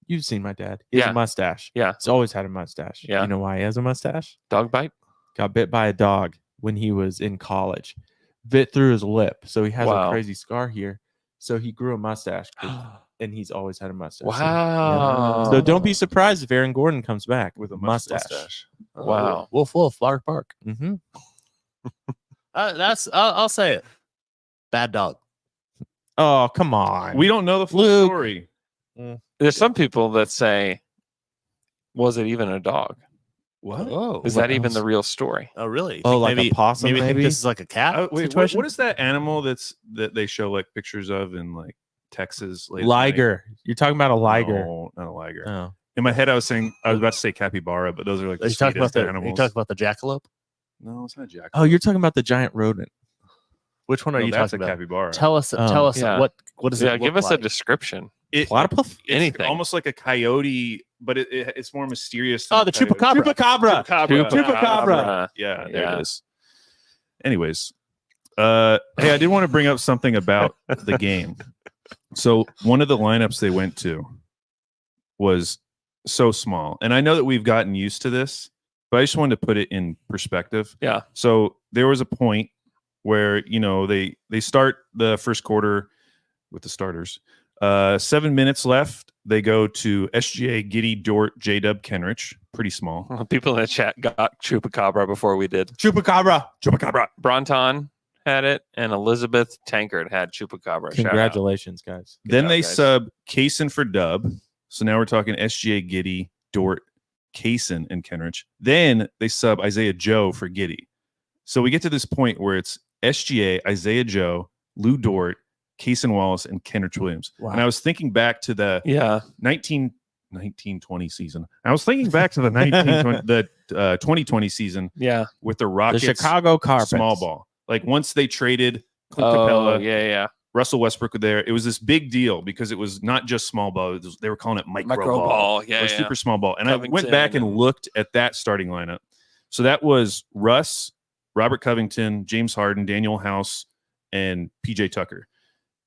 You've seen my dad. He has Yeah. a mustache. Yeah. He's always had a mustache. Yeah. You know why he has a mustache? Dog bite. Got bit by a dog when he was in college. Bit through his lip. So he has Wow. a crazy scar here. So he grew a mustache, and he's always had a mustache. So, Wow. So don't be surprised if Aaron Gordon comes back With a mustache. mustache. Wow. Wolf, Wolf, Bark, Bark. Mm-hmm. I'll say it. Bad dog. Oh, come on. We don't know the full Luke. story. There's some people that say, was it even a dog? What? Oh, Is What that even else? the real story? oh, really? Oh, Think like a maybe, possum, Maybe, think maybe? this is like a cat Wait, situation. what is that animal that they show like pictures of in like Texas? late at night? Liger. You're talking about a liger. No, not a liger. Oh. In my head, I was about to say capybara, but those are like Are the you talking about sweetest the? animals. You talking about the jackalope? No, it's not jack. Oh, you're talking about the giant rodent. Which one are No, you that's talking a about? capybara. Tell us. Oh. Tell us Yeah. what does it Yeah, look give us like? a description. Platypus? It's Anything. almost like a coyote, but it's more mysterious. than Oh, a the coyote. chupacabra. Chupacabra. Chupacabra. Yeah, there Yeah. it is. Anyways, hey, I did want to bring up something about the game. So one of the lineups they went to was so small, and I know that we've gotten used to this, but I just wanted to put it in perspective. Yeah. So there was a point where they start the first quarter with the starters. 7 minutes left. They go to SGA, Giddy, Dort, J-Dub, Kenrich. Pretty small. People in the chat got Chupacabra before we did. Chupacabra. Chupacabra. Bronton had it, and Elizabeth Tankard had Chupacabra. Shout out. Congratulations, guys. Then job, they guys. sub Kaysen for Dub. So now we're talking SGA, Giddy, Dort, Kaysen, and Kenrich. Then they sub Isaiah Joe for Giddy. So we get to this point where it's SGA, Isaiah Joe, Lou Dort, Kaysen Wallace, and Kenrich Williams. Wow. And I was thinking back to the Yeah. 1920 season. I was thinking back to the 2020 season Yeah. with the The Rockets Chicago Carpets. small ball. Like once they traded Clint Oh, Capella, yeah. Russell Westbrook were there. It was this big deal because it was not just small ball. They were calling it micro, ball. Yeah. Or yeah. super small ball. And I went Covington back and and- looked at that starting lineup. So that was Russ, Robert Covington, James Harden, Daniel House, and PJ Tucker.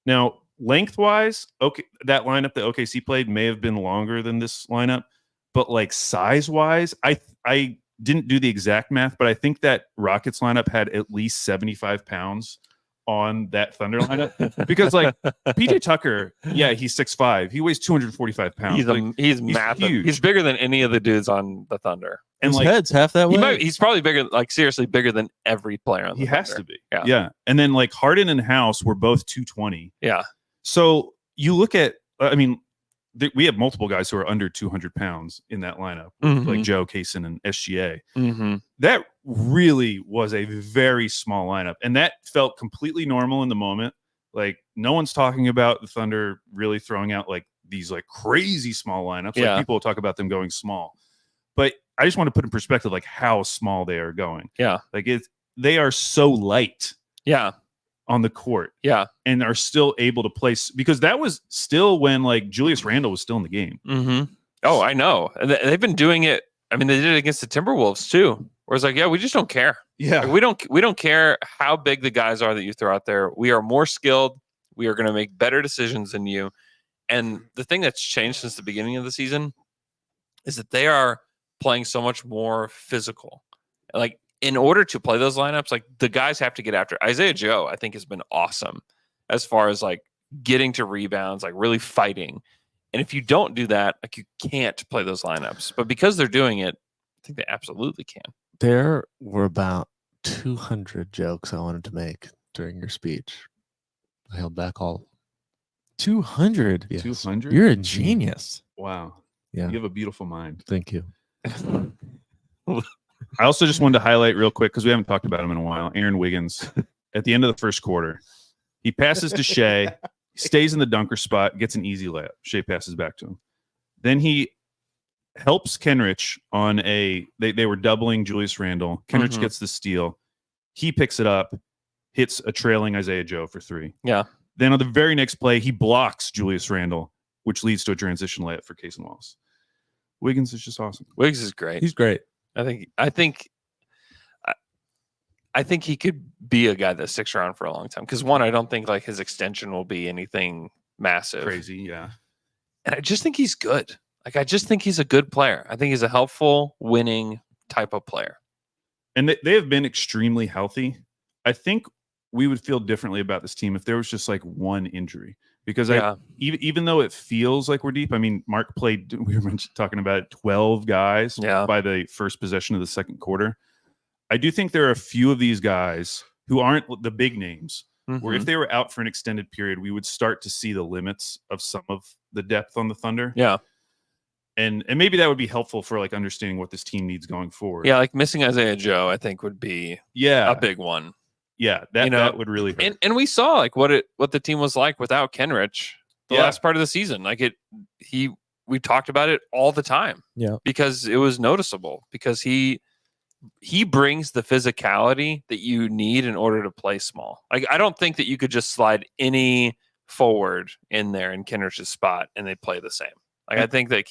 Now, lengthwise, okay, that lineup that OKC played may have been longer than this lineup, but like size-wise, I didn't do the exact math, but I think that Rockets lineup had at least 75 pounds on that Thunder lineup because like PJ Tucker, yeah, he's 6'5", he weighs 245 pounds. He's massive. huge. He's bigger than any of the dudes on the Thunder. and His like head's half that way. He's probably bigger, like seriously bigger than every player on the he has Thunder. to be, Yeah. And then like Harden and House were both 220. Yeah. So you look at, I mean, we have multiple guys who are under 200 pounds in that lineup, like Joe, Kaysen, and SGA. Mm-hmm. That really was a very small lineup, and that felt completely normal in the moment. Like no one's talking about the Thunder really throwing out like these like crazy small lineups. Yeah. Like people will talk about them going small, but I just want to put in perspective like how small they are going. Yeah. Like they are so light Yeah. on the court. Yeah. And are still able to play because that was still when like Julius Randle was still in the game. Mm-hmm. Oh, I know. And they've been doing it. I mean, they did it against the Timberwolves too. Where it's like, yeah, we just don't care. Yeah. Like, we don't care how big the guys are that you throw out there. We are more skilled. We are going to make better decisions than you. And the thing that's changed since the beginning of the season is that they are playing so much more physical. Like in order to play those lineups, like the guys have to get after it. Isaiah Joe, I think, has been awesome as far as like getting to rebounds, like really fighting. And if you don't do that, like you can't play those lineups. But because they're doing it, I think they absolutely can. There were about 200 jokes I wanted to make during your speech. I held back all. 200. Yes. 200. You're a genius. Wow. Yeah. You have a beautiful mind. Thank you. I also just wanted to highlight real quick because we haven't talked about him in a while. Aaron Wiggins at the end of the first quarter. He passes to Shea, stays in the dunker spot, gets an easy layup. Shea passes back to him. Then he helps Kenrich on they were doubling Julius Randle. Kenrich gets the steal. He picks it up, hits a trailing Isaiah Joe for 3. Yeah. Then on the very next play, he blocks Julius Randle, which leads to a transition layup for Case and Wallace. Wiggins is just awesome. Wiggs is great. He's great. I think he could be a guy that sticks around for a long time. Because one, I don't think like his extension will be anything massive. Crazy, yeah. And I just think he's good. Like I just think he's a good player. I think he's a helpful, winning type of player. And they have been extremely healthy. I think we would feel differently about this team if there was just like one injury. Because even though it feels like we're deep, I mean, Mark played, we were talking about it, 12 guys by the first possession of the second quarter. I do think there are a few of these guys who aren't the big names, where if they were out for an extended period, we would start to see the limits of some of the depth on the Thunder. Yeah. And maybe that would be helpful for like understanding what this team needs going forward. Yeah, like missing Isaiah Joe, I think would be a big one. Yeah, that would really hurt. And we saw like what the team was like without Kenrich the last part of the season. Like we talked about it all the time. Yeah. Because it was noticeable. Because he brings the physicality that you need in order to play small. Like I don't think that you could just slide any forward in there in Kenrich's spot and they play the same. Like I think that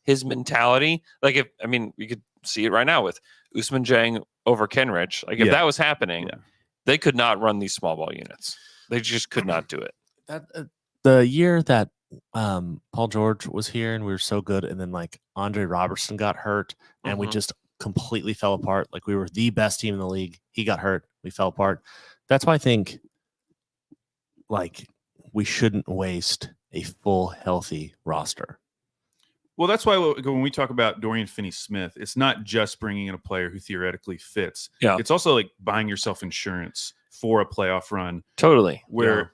his mentality, like you could see it right now with Ousmane Dieng over Kenrich. Like if that was happening, they could not run these small ball units. They just could not do it. That the year that Paul George was here and we were so good, and then like Andre Robertson got hurt and we just completely fell apart. Like we were the best team in the league. He got hurt. We fell apart. That's why I think like we shouldn't waste a full healthy roster. Well, that's why when we talk about Dorian Finney-Smith, it's not just bringing in a player who theoretically fits. Yeah. It's also like buying yourself insurance for a playoff run. Totally. Where,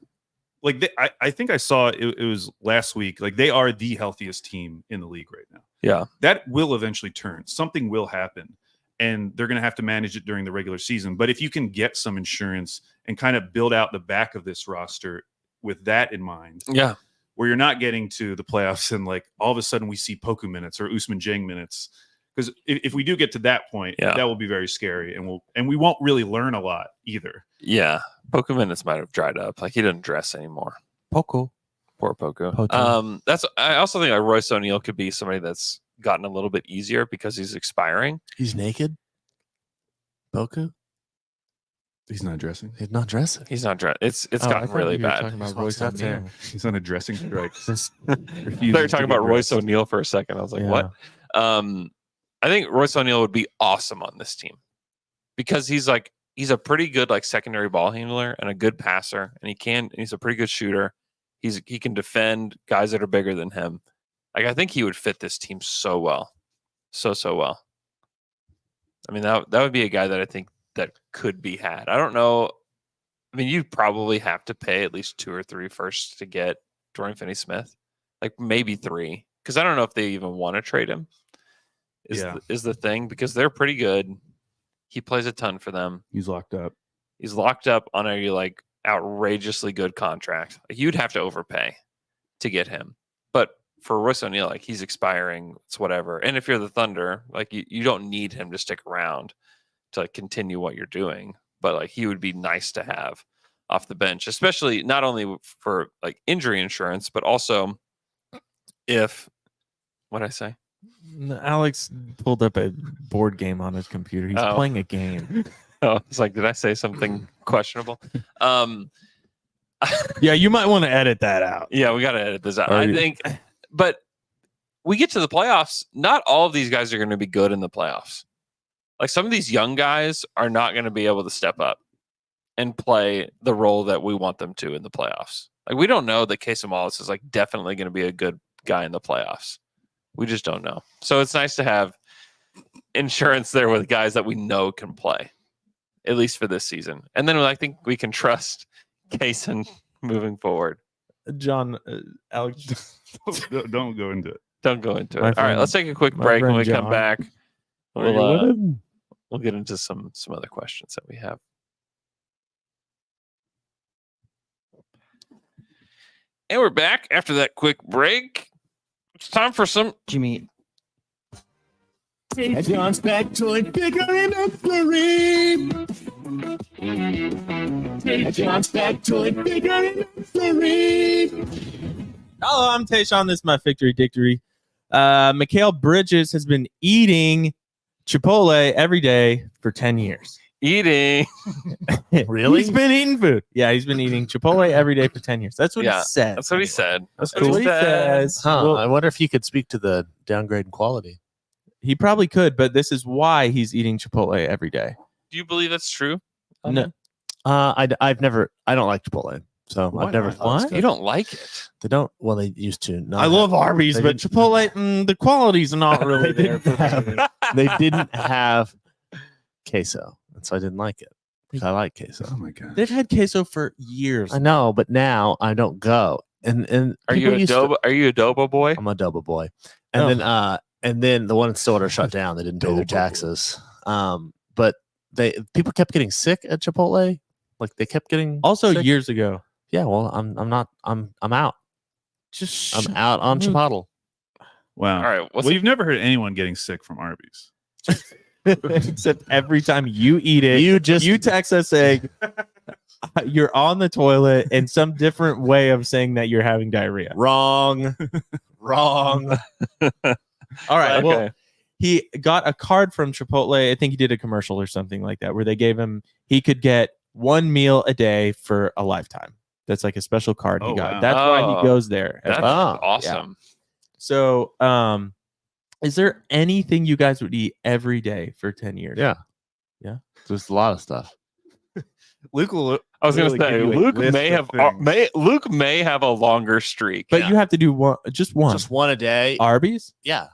like, I think I saw it was last week. Like, they are the healthiest team in the league right now. Yeah. That will eventually turn. Something will happen, and they're going to have to manage it during the regular season. But if you can get some insurance and kind of build out the back of this roster with that in mind. Yeah. Where you're not getting to the playoffs and like all of a sudden we see Poku minutes or Ousmane Dieng minutes. Because if we do get to that point, that will be very scary, and we won't really learn a lot either. Yeah, Poku minutes might have dried up. Like he doesn't dress anymore. Poku. Poor Poku. I also think like Royce O'Neal could be somebody that's gotten a little bit easier because he's expiring. He's naked. Poku. He's not dressing. He's not dressing. He's not dressed. It's gotten really bad. He's on a dressing strike. They're talking about Royce O'Neal for a second. I was like, what? I think Royce O'Neal would be awesome on this team because he's a pretty good like secondary ball handler and a good passer, and he's a pretty good shooter. He can defend guys that are bigger than him. Like I think he would fit this team so well, so well. I mean that would be a guy that I think that could be had. I don't know. I mean, you'd probably have to pay at least 2 or 3 first to get Dorian Finney-Smith, like maybe 3, because I don't know if they even want to trade him. Is the thing, because they're pretty good. He plays a ton for them. He's locked up. He's locked up on a like outrageously good contract. Like, you'd have to overpay to get him. But for Royce O'Neal, like he's expiring. It's whatever. And if you're the Thunder, like you don't need him to stick around to like continue what you're doing, but like he would be nice to have off the bench, especially not only for like injury insurance, but also if what'd I say? Alex pulled up a board game on his computer. He's playing a game. Oh, it's like, did I say something questionable? Yeah, you might want to edit that out. Yeah, we got to edit this out. I think, but we get to the playoffs. Not all of these guys are going to be good in the playoffs. Like some of these young guys are not going to be able to step up and play the role that we want them to in the playoffs. Like we don't know that Casey Wallace is like definitely going to be a good guy in the playoffs. We just don't know. So it's nice to have insurance there with guys that we know can play, at least for this season. And then I think we can trust Kaysen moving forward. John, Alex, don't go into it. Don't go into it. All right, let's take a quick break. When we come back, we'll get into some other questions that we have. And we're back after that quick break. It's time for some Jimmy. John's factoid bigger in mystery. John's factoid bigger in mystery. Hello, I'm Tayshawn. This is my Victory Dictory. Mikhail Bridges has been eating Chipotle every day for 10 years. eating. Really? He's been eating food. Yeah, he's been eating Chipotle every day for 10 years. That's what Yeah, he said. That's what he said. That's what what he says. Huh. Well, I wonder if you could speak to the downgrade in quality. he probably could, but this is why he's eating Chipotle every day. Do you believe that's true? No, I don't like Chipotle, so Why I've never not? thought it's What? good. You don't like it. They don't. Well, they used to. Not I love Arby's, they but didn't- Chipotle, the quality's not really They there. didn't have- they didn't have queso, and so I didn't like it. 'Cause I like queso. Oh my god. They've had queso for years. I know, but now I don't go. And Are you people used to- Are you adobo boy? I'm a double boy. And Oh. then the one in Stillwater shut down. They didn't pay their Double boy. taxes. But people kept getting sick at Chipotle. Like they kept getting Also, sick. years ago. Yeah, well, I'm out. Just I'm out on Luke. Chipotle. Wow. All right. What's Well, you've never heard anyone getting sick from Arby's. Except every time you eat it, You you text us saying you're on the toilet and some different way of saying that you're having diarrhea. wrong. All right. Well, Okay. he got a card from Chipotle. I think he did a commercial or something like that where they gave him, he could get one meal a day for a lifetime. That's like a special card he Oh, got. wow. That's why Oh, he goes there. That's Ah, awesome. So, is there anything you guys would eat every day for 10 years? Yeah. Yeah. There's a lot of stuff. Luke will. I was going really to say give you a Luke list may of have things. Luke may have a longer streak. But you have to do one, just one. Just one a day. Arby's? Yeah.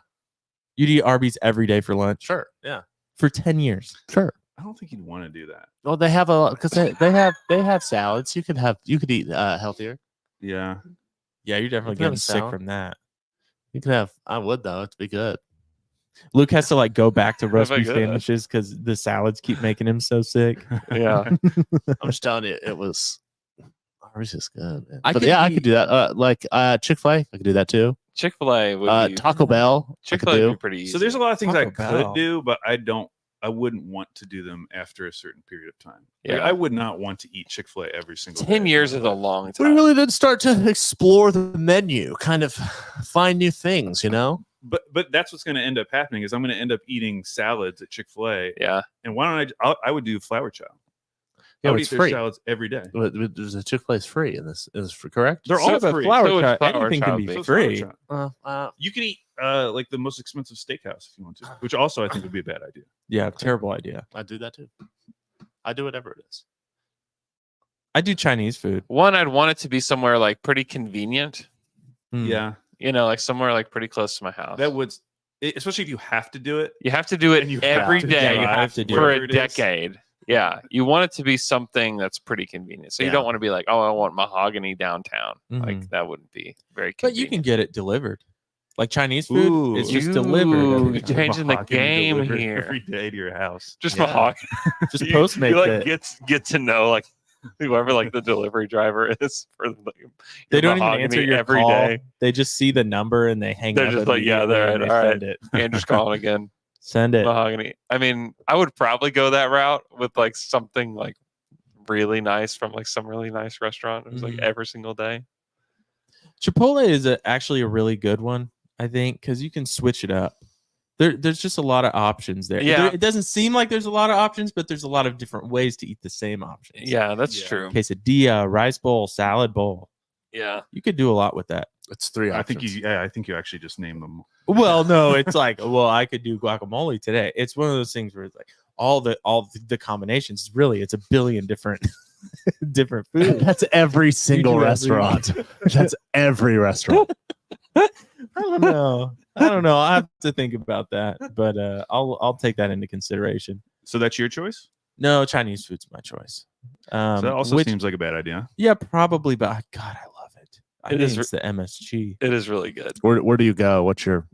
You'd eat Arby's every day for lunch Sure. Yeah. for 10 years. Sure. I don't think you'd want to do that. Well, they have because they have salads. You could eat healthier. Yeah. Yeah, you're definitely can have getting a sick salad. from that. You could have. I would though. It'd be good. Luke has to like go back to roast That'd be beef good. sandwiches because the salads keep making him so sick. yeah. I'm just telling you, it was. Arby's is good. Man. I But could yeah, I eat- could do that. Like Chick-fil-A, I could do that too. Chick-fil-A would be Taco Bell, I could Chick-fil-A would do. be pretty easy. So there's a lot of things I Taco Bell. could do, but I wouldn't want to do them after a certain period of time. Like, Yeah. I would not want to eat Chick-fil-A every single 10 day. years is a long We time. really did start to explore the menu, kind of find new things. You know. But that's what's going to end up happening is I'm going to end up eating salads at Chick-fil-A. Yeah. And why don't I would do flour chow. Yeah, I but would it's eat their free. salads every day. But there's a Chick-fil-A's free, and this is correct. They're all but free. flour So is chow, flour anything chow can be big. So is flour free. chow. You can eat like the most expensive steakhouse if you want to, which also I think would be a bad idea. Yeah, terrible idea. I do that too. I do whatever it is. I do Chinese food. One, I'd want it to be somewhere like pretty convenient. Mm. Yeah, You know, like somewhere like pretty close to my house. that would, especially if you have to do it. You have to do it And you every have to day you have to do for whatever a it is. decade. Yeah. You want it to be something that's pretty convenient. So you Yeah. don't want to be like, oh, I want mahogany downtown. Mhm. Like that wouldn't be very But convenient. you can get it delivered. Like Chinese food, Ooh. it's just Ooh, delivered. every you're time. changing the Mahogany game delivered here. every day to your house. Just Yeah. mahogany. Just You- Postmates you like it. get to know like whoever like the delivery driver is for the, They your don't even mahogany answer your every call. day. They just see the number and they hang They're up. just like, yeah, immediately they're and right, they all send it. Andrew's calling again. Send it. Mahogany. I mean, I would probably go that route with like something like really nice from like some really nice restaurant. It was like Mhm. every single day. Chipotle is actually a really good one, I think, because you can switch it up. There's just a lot of options there. Yeah. It doesn't seem like there's a lot of options, but there's a lot of different ways to eat the same options. Yeah, that's Yeah. true. Quesadilla, rice bowl, salad bowl. Yeah. You could do a lot with that. It's three I think options. I think you actually just named them. Well, no, it's like, well, I could do guacamole today. It's one of those things where it's like all the combinations. Really, it's a billion different different food. That's every single do every- restaurant. That's every restaurant. I don't know. I have to think about that, but I'll take that into consideration. So that's your choice. No, Chinese food's my choice. So that also which- seems like a bad idea. yeah, probably, but God, I love it. I It think is it's the MSG It is really good. Where do you go? What's your?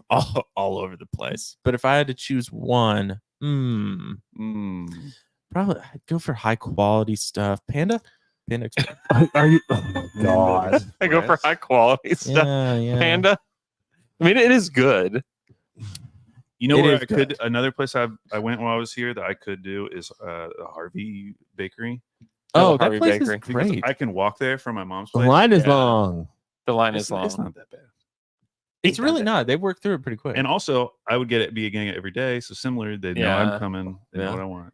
all over the place. But if I had to choose one, Mm. probably I'd go for high quality stuff. Panda Panda Express. Are you? Oh God! I go for high quality stuff. Yeah. Panda. I mean, it is good. You know It where is I could? Another place I went while I was here that I could do is the Harvey Bakery. Oh, Harvey that place Bakery. is Because great. I can walk there from my mom's The place. line is Yeah. long. The line It's, is long. it's not that bad. It's really not. They work through it pretty quick. And also, I would be getting it every day. So similar, they know Yeah. I'm coming. They know Yeah. what I want.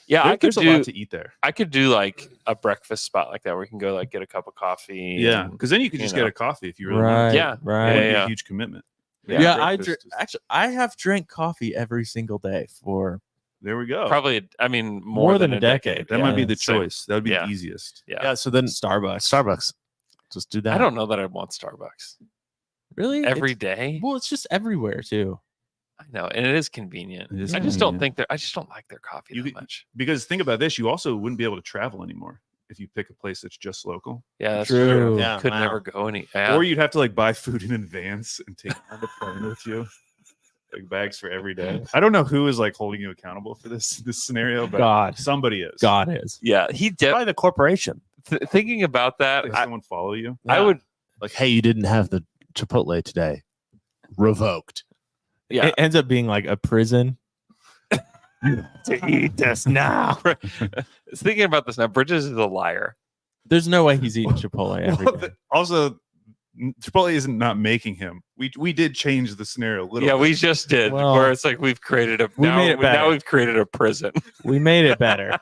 Yeah, I could There's a do. lot to eat there. I could do like a breakfast spot like that where you can go like get a cup of coffee. Yeah, and- because then you could you just know. get a coffee if you really right. want. Yeah. It Right. wouldn't be Yeah. a huge commitment. Yeah, breakfast is- actually I have drank coffee every single day for There we go. Probably, I mean, More more, than than, a decade. that Yeah. might be the So, choice. That would be yeah. the easiest. Yeah. Yeah. So then Starbucks. Just do that. I don't know that I'd want Starbucks Really? every It's- day. Well, it's just everywhere too. I know, and it is convenient. It is I just don't convenient. think they're. I just don't like their coffee You that could- much. Because think about this, you also wouldn't be able to travel anymore if you pick a place that's just local. Yeah, that's True. true. Yeah, Could wow. never go any. Yeah. Or you'd have to like buy food in advance and take it on the plane with you. Like bags for every day. I don't know who is like holding you accountable for this scenario, but God. somebody is. God is. yeah, he By the corporation. thinking about that. Does I someone follow you? I would. Like, hey, you didn't have the Chipotle today. Revoked. Yeah, It ends up being like a prison. To eat this now. thinking about this now. Bridges is a liar. There's no way he's eating Chipotle every Well, day. also, Chipotle isn't not making him. We did change the scenario a little. Yeah, bit. we just did. Well, where it's like we've created a. we now, made it better. now we've created a prison. We made it better.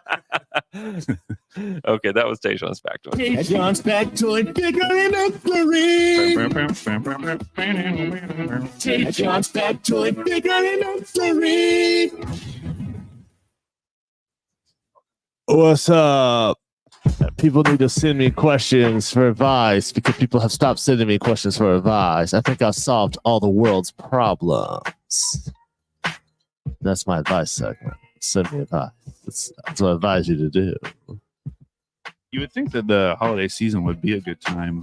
Okay, that was Dejan's back to it. John's back to it bigger and John's back to it bigger and What's up? People need to send me questions for advice because people have stopped sending me questions for advice. I think I've solved all the world's problems. That's my advice segment. Send me advice. That's what I advise you to do. You would think that the holiday season would be a good time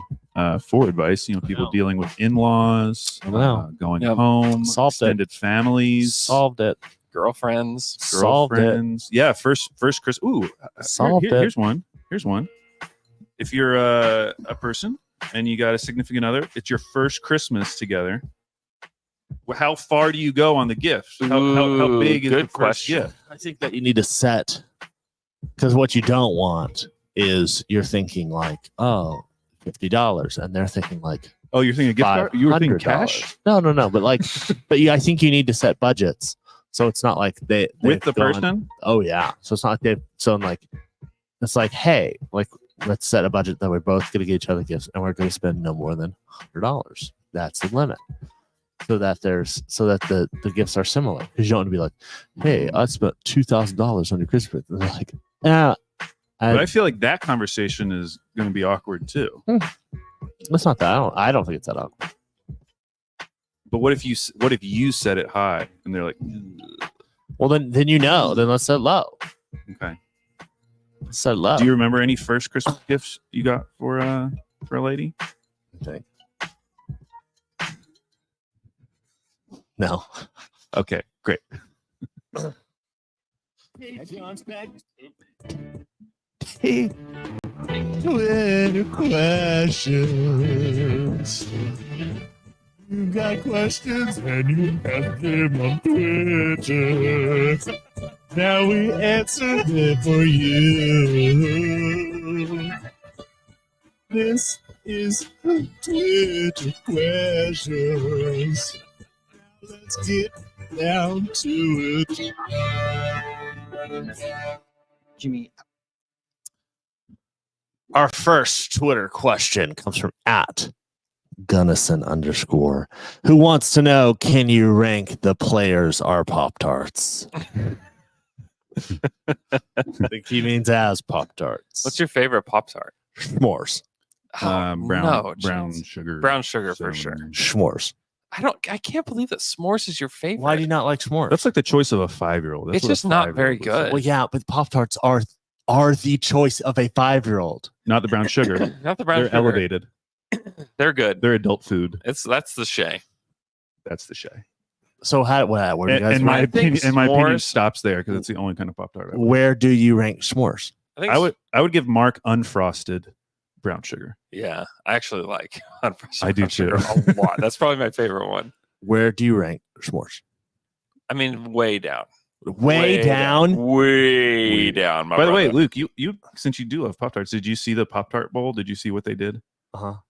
for advice. You know, people No. dealing with in-laws, No. going Yep. home, Solved it. extended families, Solved it. Girlfriends. Solved it. girlfriends. Yeah, first Chris. Ooh, Solved it. Here's one. Here's one. If you're a person and you got a significant other, it's your first Christmas together. How far do you go on the gifts? How Ooh, big is good the first question. gift? I think that you need to set, because what you don't want is you're thinking like, oh, $50, and they're thinking like Oh, you're thinking gift card? You were thinking $500. cash No, but like, I think you need to set budgets, so it's not like they've with the gone- person. Oh yeah, so it's not like they've so like, it's like, hey, like let's set a budget that we're both gonna get each other gifts, and we're gonna spend no more than $100. That's the limit. So that the gifts are similar, because you don't want to be like, hey, I spent $2,000 on your Christmas. And they're like, But I feel like that conversation is going to be awkward too. it's not that. I don't think it's that awkward. But what if you set it high and they're like, Well, then then let's set low. okay. Set low. Do you remember any first Christmas gifts you got for a lady? think? No. Okay, great. Hey, Twitter questions. You got questions and you ask them on Twitter. Now we answer them for you. This is Twitter questions. Let's get down to it. Jimmy, Our first Twitter question comes from @Gunnison_, who wants to know, can you rank the players are Pop-Tarts? I think he means as Pop-Tarts. What's your favorite Pop-Tart? S'mores? Brown no, brown chance. sugar. Brown sugar for cinnamon. sure. S'mores. I can't believe that s'mores is your favorite. Why do you not like s'mores? That's like the choice of a 5-year-old. That's It's what a just not 5-year-old very would good. say. Well, yeah, but Pop-Tarts are the choice of a 5-year-old. Not the brown sugar. Not the brown They're sugar. elevated. They're good. They're adult food. That's the Shay. That's the Shay. So where do you guys And my rank? think opinion, and my opinion s'mores- stops there because it's the only kind of Pop-Tart. I like. Where do you rank s'mores? I think I would give Mark unfrosted brown sugar. Yeah, I actually like unfrosted I do brown sugar too. a lot. That's probably my favorite one. Where do you rank s'mores? I mean, way down. Way down. Way down. By the way, Luke, you since you do love Pop Tarts, did you see the Pop Tart bowl? Did you see what they did?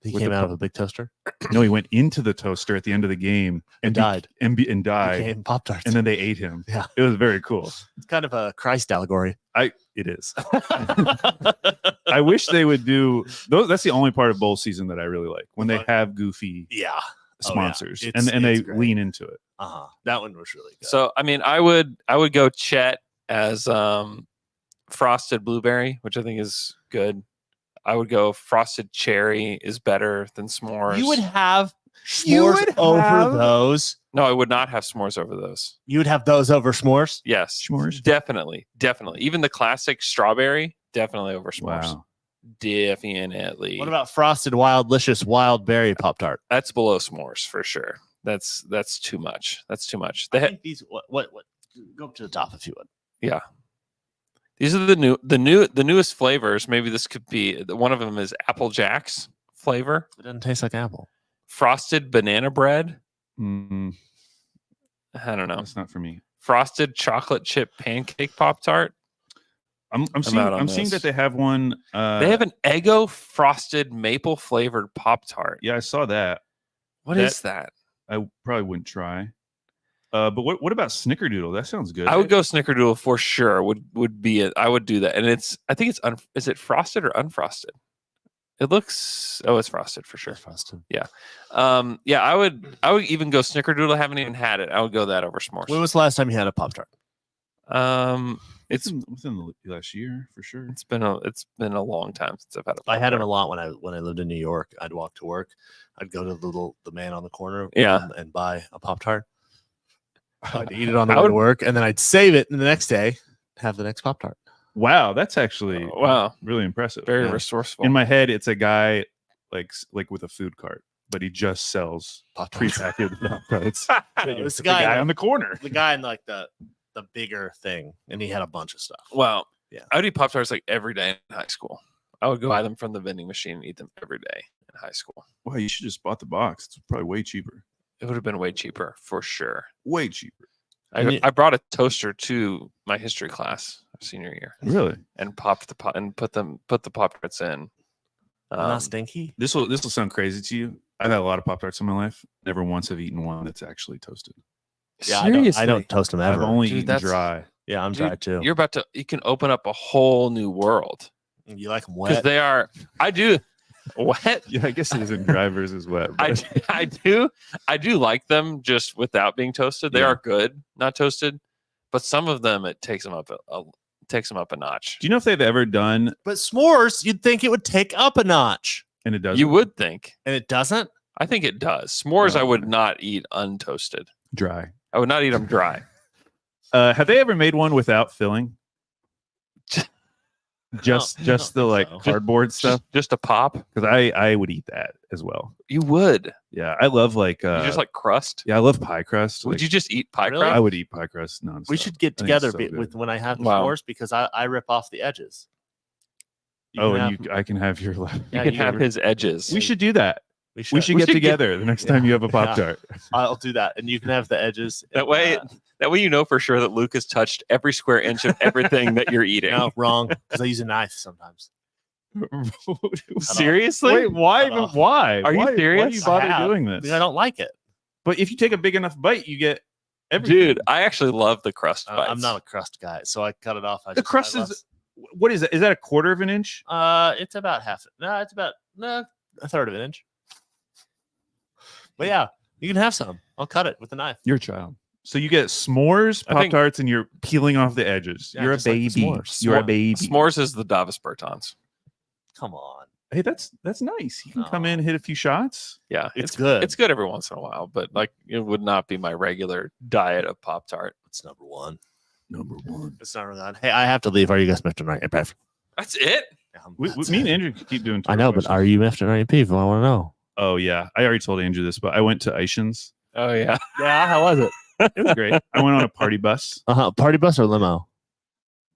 He With came the out of a big toaster No, he went into the toaster at the end of the game and died. and died. Became Pop-Tarts. And then they ate him. Yeah. It was very cool. It's kind of a Christ allegory. It is. I wish they would do those. That's the only part of bowl season that I really like when they have goofy Yeah. sponsors It's- and they it's great. lean into it. That one was really good. So I mean, I would go Chet as frosted blueberry, which I think is good. I would go frosted cherry is better than s'mores. you would have You s'mores would over have- those. No, I would not have s'mores over those. You would have those over s'mores. Yes, S'mores? definitely. Even the classic strawberry, definitely over s'mores. Wow. Definitely. What about frosted wildlicious wild berry Pop-Tart? That's below s'mores for sure. That's too much. That's too much. I think these what go up to the top if you would. Yeah. These are the newest flavors. Maybe this could be one of them is Apple Jacks flavor, It doesn't taste like apple. frosted banana bread. Mm, I don't know. that's not for me. Frosted chocolate chip pancake Pop Tart. I'm out seeing on that this. they have one. They have an Eggo frosted maple flavored Pop Tart. Yeah, I saw that. What is that? I probably wouldn't try. But what about Snickerdoodle? That sounds good. I would go Snickerdoodle for sure. Would be it. I would do that. And I think it's is it frosted or unfrosted? It looks it's frosted for sure. Frosted. Yeah, I would even go Snickerdoodle. I haven't even had it. I would go that over s'mores. When was the last time you had a Pop-Tart? It's within the last year for sure. it's been a long time since I've had a I had them a Pop-Tart. lot when I lived in New York. I'd walk to work. I'd go to the man on the corner. Yeah. and buy a Pop-Tart. I'd eat it on the I way would- to work, and then I'd save it, and the next day have the next Pop-Tart. Wow, that's actually Wow, really impressive. very Yeah. resourceful. In my head, it's a guy like with a food cart, but he just sells Pop-Tarts. prepackaged Pop-Tarts. It's the guy on the corner. the guy in like the bigger thing, and he had a bunch of stuff. Wow. Yeah. I would eat Pop Tarts like every day in high school. I would go buy them from the vending machine and eat them every day in high school. Wow, you should just bought the box. It's probably way cheaper. It would have been way cheaper for sure. Way cheaper. And you- I brought a toaster to my history class senior year Really? and popped the pot and put the Pop Tarts in. Not stinky. This will sound crazy to you. I've had a lot of Pop Tarts in my life. Never once have eaten one that's actually toasted. Yeah, Seriously? I don't toast them ever. I've only Dude, eaten that's- dry. Yeah, I'm Dude, dry too. You can open up a whole new world You like them because wet? they are. I do. What? Yeah, I guess it is in dry versus wet. I but- I do like them just without being toasted. They Yeah. are good, not toasted, but some of them it takes them up a notch. Do you know if they've ever done But s'mores, you'd think it would take up a notch, and it does You would think. and it doesn't. I think it does. S'mores, I No. would not eat untoasted. dry? I would not eat them dry. Have they ever made one without filling? Just I don't the think like so. cardboard stuff? Just a pop. Because I would eat that as well. You would. Yeah, I love like You just like crust. yeah, I love pie crust. Would Like, you just eat pie Really? I crust? would eat pie crust nonstop. We should get I think together it's so good. with when I have the Wow. s'mores because I rip off the edges. You Oh, can and have- I can have your. You Yeah, can you have ever- his edges. We should do that. we We should. should We get should get- together the next time you have a Yeah. Pop Tart. I'll do that, and you can have the edges. That and, way, that way you know for sure that Luke has touched every square inch of everything that you're eating. no, wrong, because I use a knife sometimes. Seriously? Wait, why? Cut off. Why? Are you Why do serious? you bother I have, doing this? Because I don't like it. But if you take a big enough bite, you get everything. Dude, I actually love the crust bites. I'm not a crust guy, so I cut it off. The crust is what is it? Is that a quarter of an inch? It's about half. No, it's about a third of an inch. But yeah, you can have some. I'll cut it with a knife. You're a child. So you get s'mores, I Pop think- Tarts, and you're peeling off the edges. Yeah, you're a just like the baby. s'mores. You're a S'more- baby. S'mores is the Davis Bertons. Come on. Hey, that's nice. You can come No. in, hit a few shots. Yeah, It's good. It's good every once in a while, but like it would not be my regular diet of Pop Tart. It's number one. Number one. It's not really on. Hey, I have to leave. Are you guys Mr. Night? That's it. Me and Andrew can keep doing. I know, but are you Mr. Night Peeve? I want to know. Oh yeah, I already told Andrew this, but I went to Ishans. Oh yeah. Yeah, how was it? It was great. I went on a party bus. Party bus or limo?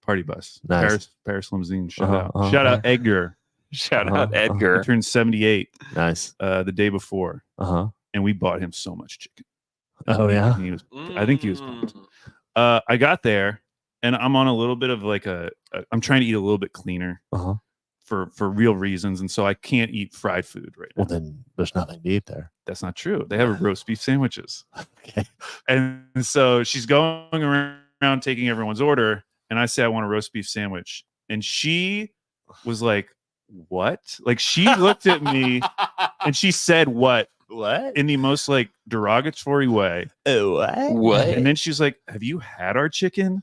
Party bus. Nice. Paris limousine. Shout Uh-huh, out. uh-huh. Shout out Edgar. Shout Uh-huh, out uh-huh. He Edgar. turned 78 Nice. the day before, and we bought him so much chicken. Oh yeah. He was, I think he was pumped. Mm. I got there, and I'm on a little bit of like I'm trying to eat a little bit cleaner for real reasons, and so I can't eat fried food right now. Well, then there's nothing to eat there. That's not true. They have roast beef sandwiches. Okay. And so she's going around taking everyone's order, and I say I want a roast beef sandwich, and she was like, "What?" Like she looked at me and she said, "What?" What? in the most like derogatory way. What? What? And then she's like, "Have you had our chicken?"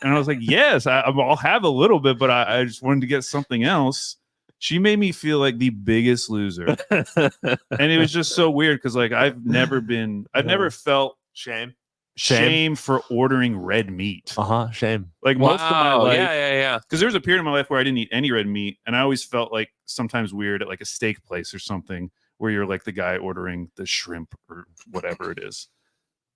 And I was like, "Yes, I'll have a little bit, but I just wanted to get something else." She made me feel like the biggest loser, and it was just so weird because like I've never felt shame for ordering red meat. Shame. Like most of my Wow. life, Yeah. because there was a period in my life where I didn't eat any red meat, and I always felt like sometimes weird at like a steak place or something where you're like the guy ordering the shrimp or whatever it is.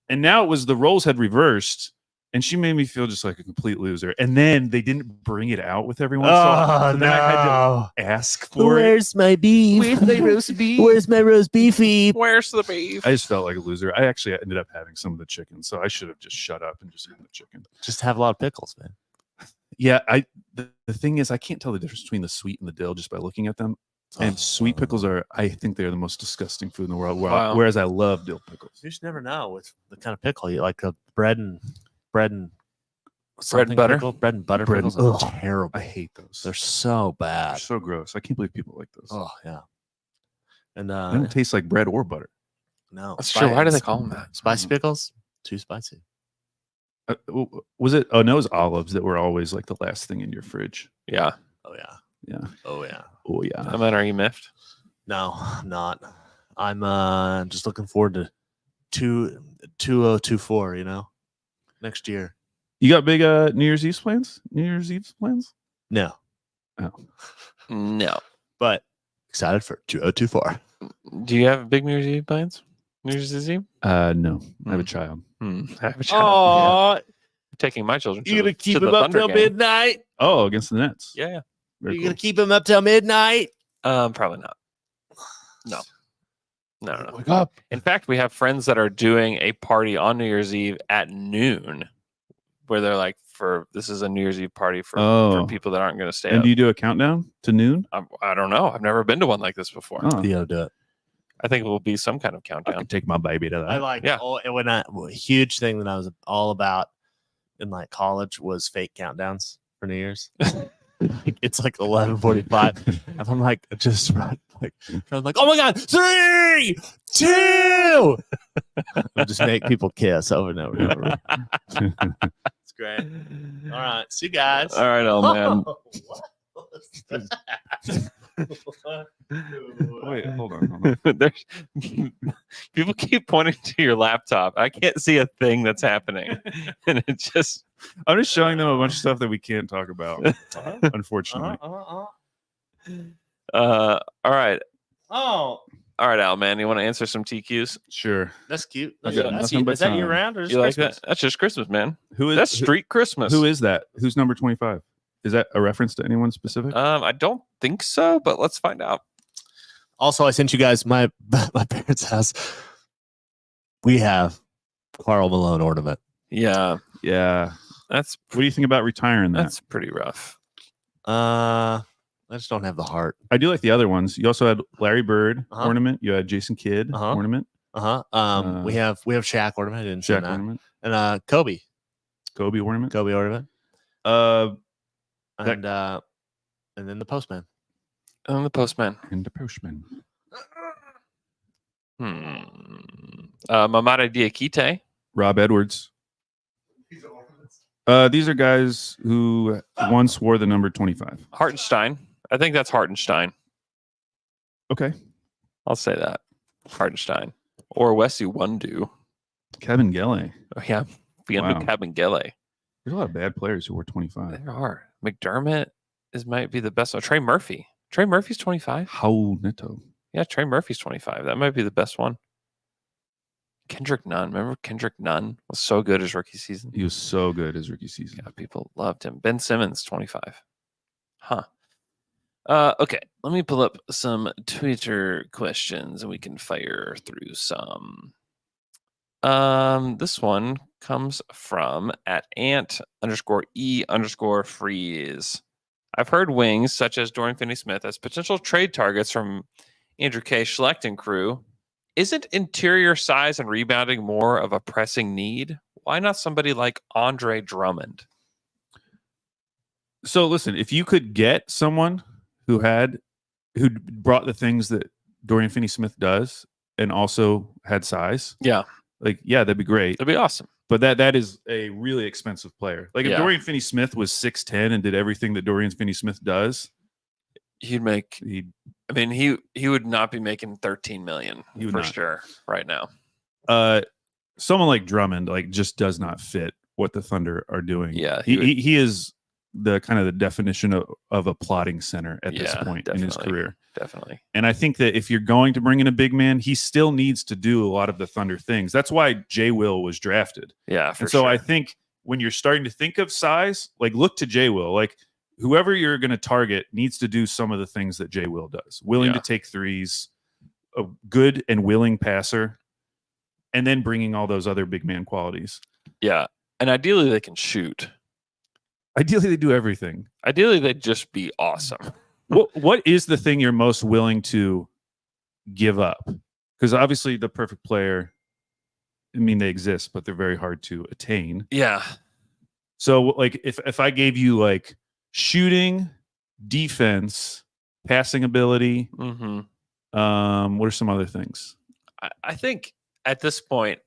And now it was the roles had reversed, and she made me feel just like a complete loser. And then they didn't bring it out with everyone. So then I had to ask for it. Where's my beef? Where's the roast beef? Where's my roast beefy? Where's the beef? I just felt like a loser. I actually ended up having some of the chicken, so I should have just shut up and just eaten the chicken. Just have a lot of pickles, man. Yeah, the thing is, I can't tell the difference between the sweet and the dill just by looking at them. And sweet pickles I think they're the most disgusting food in the world. Wow. Whereas I love dill pickles. You just never know with the kind of pickle you like. A bread and Bread and something butter? pickle? Bread and butter Bread and- pickles are Ugh. terrible. I hate those. They're so They're bad. so gross. I can't believe people like those. Oh yeah. And They don't taste like bread or butter. no, That's true. Why do they call them that? spicy pickles? Too spicy. Was it? Oh no, it was olives that were always like the last thing in your fridge. Yeah. Oh yeah. Yeah. Oh yeah. Oh yeah. I mean, are you miffed? No, I'm not. I'm just looking forward to 2024. You know, next year. You got big New Year's Eve plans? New Year's Eve plans? No, No. but excited for 2024. Do you have big New Year's Eve plans? New Year's Eve? No. I have a Mm. child. I have a child. Oh, Taking my children. you to gonna the- keep to him the up Thunder till game. midnight? Oh, against the Nets. Yeah. Very You cool. gonna keep him up till midnight? Probably not. No. No. Wake up! In fact, we have friends that are doing a party on New Year's Eve at noon, where they're like, this is a New Year's Eve party for people that aren't going to stay And up. do you do a countdown to noon? I don't know. I've never been to one like this before. Oh, You gotta do it. I think it will be some kind of I countdown. could take my baby to that. I like. Yeah. A huge thing that I was all about in like college was fake countdowns for New Year's. It's like 11:45, and I'm like, I'm like, oh my god, 3, 2. I just make people kiss over and over and over. It's great. All right, see you guys. All right, oh man. Wait, hold on. There's people keep pointing to your laptop. I can't see a thing that's happening, and it just I'm just showing them a bunch of stuff that we can't talk about, unfortunately. All right, Oh, all right, Al, man. You want to answer some TQs? Sure. that's cute. I That's, got that's nothing cute. but Is that year time. round or just You like Christmas? that? That's just Christmas, man. Who is That's street Christmas. Who is that? Who's number 25? Is that a reference to anyone specific? I don't think so, but let's find out. Also, I sent you guys my parents' house. We have Carl Malone ornament. Yeah, Yeah. that's What do you think about retiring that? that's pretty rough. I just don't have the heart. I do like the other ones. You also had Larry Bird Uh-huh. ornament. You had Jason Kidd Uh-huh. ornament. We have Shaq ornament. I didn't say Shaq that. ornament. And Kobe Ornament. ornament. That- And then the postman. I'm the postman. and the postman. Mamada Diakite. Rob Edwards. These are guys who once wore the number 25. Hartenstein. I think that's Hartenstein. Okay. I'll say that. Hartenstein. Or Wesley Wundu. Kevin Gelle. Oh, yeah. Fiandu Wow. Cabangele. There's a lot of bad players who wore 25. There are. McDermott might be the best one. Trey Murphy. Trey Murphy's 25. How Neto. Yeah, Trey Murphy's 25. That might be the best one. Kendrick Nunn. Remember Kendrick Nunn was so good his rookie season? He was so good his rookie season. Yeah, people loved him. Ben Simmons, 25. Huh. Okay, let me pull up some Twitter questions and we can fire through some. This one comes from at ant_e_freeze. I've heard wings such as Dorian Finney-Smith as potential trade targets from Andrew K. Schlecht and crew. Isn't interior size and rebounding more of a pressing need? Why not somebody like Andre Drummond? So listen, if you could get someone who brought the things that Dorian Finney-Smith does and also had size, Yeah, that'd be great. that'd be awesome. But that is a really expensive player. Like if Yeah. Dorian Finney-Smith was 6'10" and did everything that Dorian Finney-Smith does, He would not be making 13 million He would for not. sure right now. someone like Drummond just does not fit what the Thunder are doing. Yeah, he is the kind of the definition of a plotting center at this point in his definitely. career. Definitely. And I think that if you're going to bring in a big man, he still needs to do a lot of the Thunder things. That's why Jay Will was drafted. Yeah, for And so sure. I think when you're starting to think of size, look to Jay Will. Whoever you're going to target needs to do some of the things that Jay Will does. Willing to take threes, a good and willing passer, and then bringing all those other big man qualities. Yeah. And ideally they can shoot. Ideally, they do everything. Ideally they'd just be awesome. What is the thing you're most willing to give up? Because obviously the perfect player, they exist, but they're very hard to attain. Yeah. So if I gave you shooting, defense, passing ability, Mm-hmm. what are some other things? I think at this point,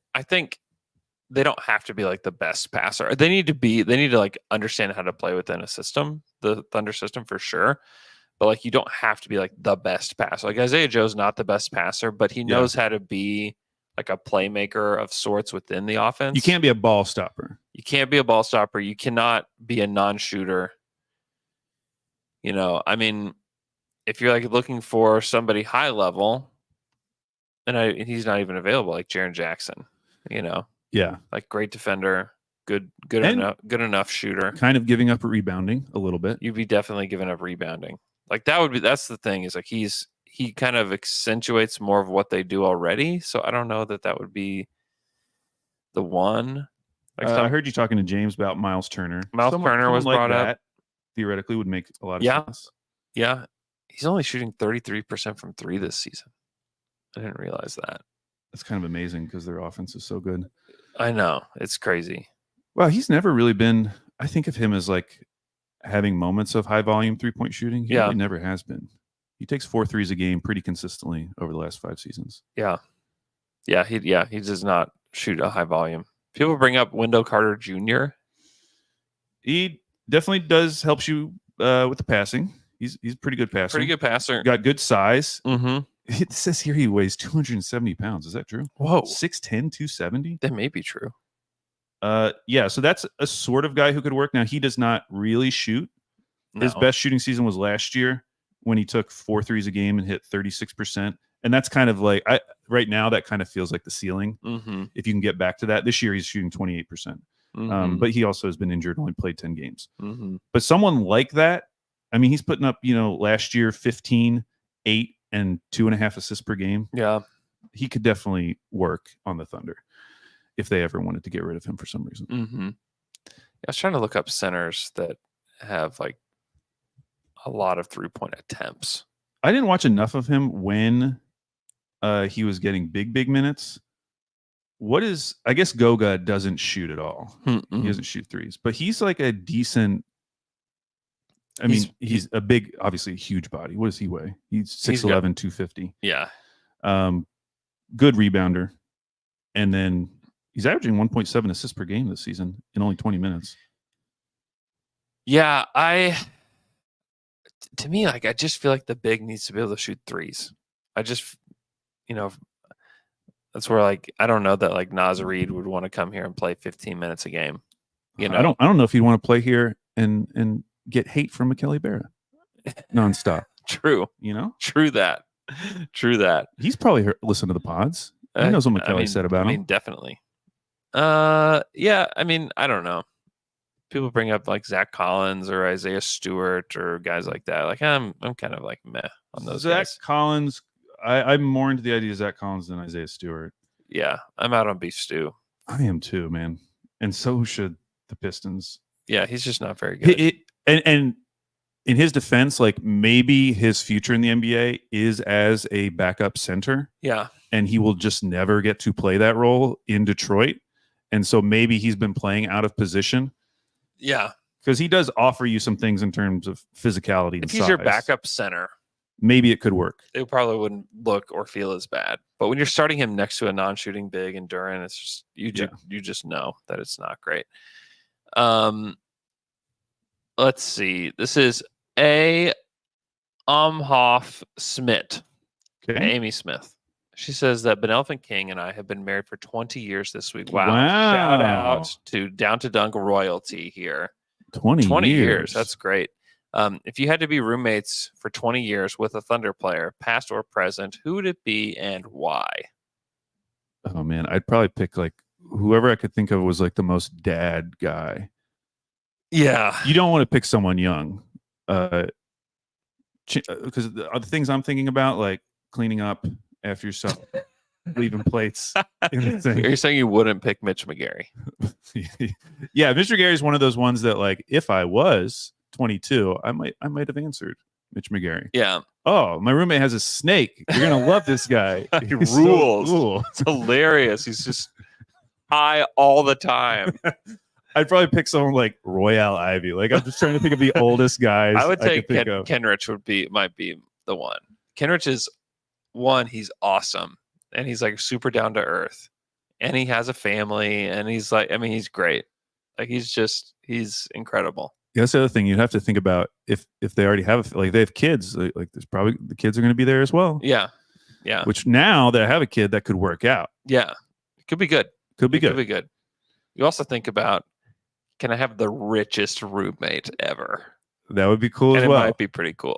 they don't have to be the best passer. They need to understand how to play within a system, the Thunder system for sure. But you don't have to be the best passer. Isaiah Joe's not the best passer, but he knows how to be a playmaker of sorts within the offense. You can't be a ball stopper. You can't be a ball stopper. You cannot be a non-shooter. If you're looking for somebody high level, and he's not even available, Jaren Jackson, Yeah. Great defender, good enough shooter. Kind of giving up rebounding a little bit. You'd be definitely giving up rebounding. That's the thing is he kind of accentuates more of what they do already. So I don't know that would be the one. I heard you talking to James about Miles Turner. Turner was brought up. Theoretically would make a lot of sense. Yeah. He's only shooting 33% from three this season. I didn't realize that. That's kind of amazing because their offense is so good. I know. It's crazy. Well, he's never really been, I think of him as having moments of high volume 3-point shooting. He really never has been. He takes 4 threes a game pretty consistently over the last 5 seasons. Yeah. He does not shoot a high volume. People bring up Wendell Carter Jr. He definitely helps you with the passing. He's a pretty good passer. Pretty good passer. Got good size. Mm-hmm. It says here he weighs 270 pounds. Is that true? Whoa. 6'10", 270? That may be true. Yeah, so that's a sort of guy who could work. Now, he does not really shoot. No. His best shooting season was last year when he took 4 threes a game and hit 36%. And that's kind of right now, that kind of feels like the ceiling. Mm-hmm. If you can get back to that. This year, he's shooting 28%. Mm-hmm. But he also has been injured, only played 10 games. Mm-hmm. But someone like that, he's putting up, last year 15, 8, and 2.5 assists per game. Yeah. He could definitely work on the Thunder if they ever wanted to get rid of him for some reason. Mm-hmm. I was trying to look up centers that have a lot of 3-point attempts. I didn't watch enough of him when he was getting big minutes. I guess Goga doesn't shoot at all. Mm-hmm. He doesn't shoot threes, but he's a decent. He's a big, obviously a huge body. What does he weigh? He's 6'11", 250. Yeah. Good rebounder. And then he's averaging 1.7 assists per game this season in only 20 minutes. Yeah, to me, I just feel the big needs to be able to shoot threes. I just, that's where I don't know that Naz Reid would want to come here and play 15 minutes a game. I don't know if he'd want to play here and get hate from Kelly Barra nonstop. True. True that. He's probably listened to the pods. He knows what McKelly said about him. I mean, definitely. Yeah. I mean, I don't know. People bring up like Zach Collins or Isaiah Stewart or guys like that. Like I'm kind of like meh on those Zach guys. Collins. I'm more into the idea of Zach Collins than Isaiah Stewart. Yeah, I'm out on beef stew. I am too, man. And so should the Pistons. Yeah, he's just not very good. And in his defense, like maybe his future in the NBA is as a backup center. Yeah. And he will just never get to play that role in Detroit. And so maybe he's been playing out of position. Yeah. Because he does offer you some things in terms of physicality and if he's your backup center, maybe it could work. it probably wouldn't look or feel as bad. But when you're starting him next to a non-shooting big and Duran, it's just you just know that it's not great. Let's see. This is A. Umhoff Smith. Okay. Amy Smith. She says that Benelphin King and I have been married for 20 years this week. Wow. Wow. Shout out to Down to Dunk royalty here. 20 years. That's great. If you had to be roommates for 20 years with a Thunder player, past or present, who would it be and why? Oh man, I'd probably pick like whoever I could think of was like the most dad guy. Yeah. You don't want to pick someone young, because the things I'm thinking about, like cleaning up after yourself, leaving plates in the thing. You're saying you wouldn't pick Mitch McGarry? Yeah, Mr. Gary's one of those ones that, like, if I was 22, I might have answered Mitch McGarry. Yeah. Oh, my roommate has a snake. You're gonna love this guy. He He's rules. So cool. It's hilarious. He's just high all the time. I'd probably pick someone like Royale Ivy. Like, I'm just trying to think of the oldest guys. I would say could think of. Kenrich might be the one. Kenrich is one. He's awesome, and he's like super down to earth, and he has a family, and he's like, I mean, he's great. Like he's incredible. Yeah, that's the other thing you'd have to think about if they already have like they have kids. Like there's probably the kids are going to be there as well. Yeah, yeah. Which now that I have a kid, that could work out. Yeah, it could be good. Could be good. Could be good. You also think about, can I have the richest roommate ever? That would be cool and as well. It might be pretty cool.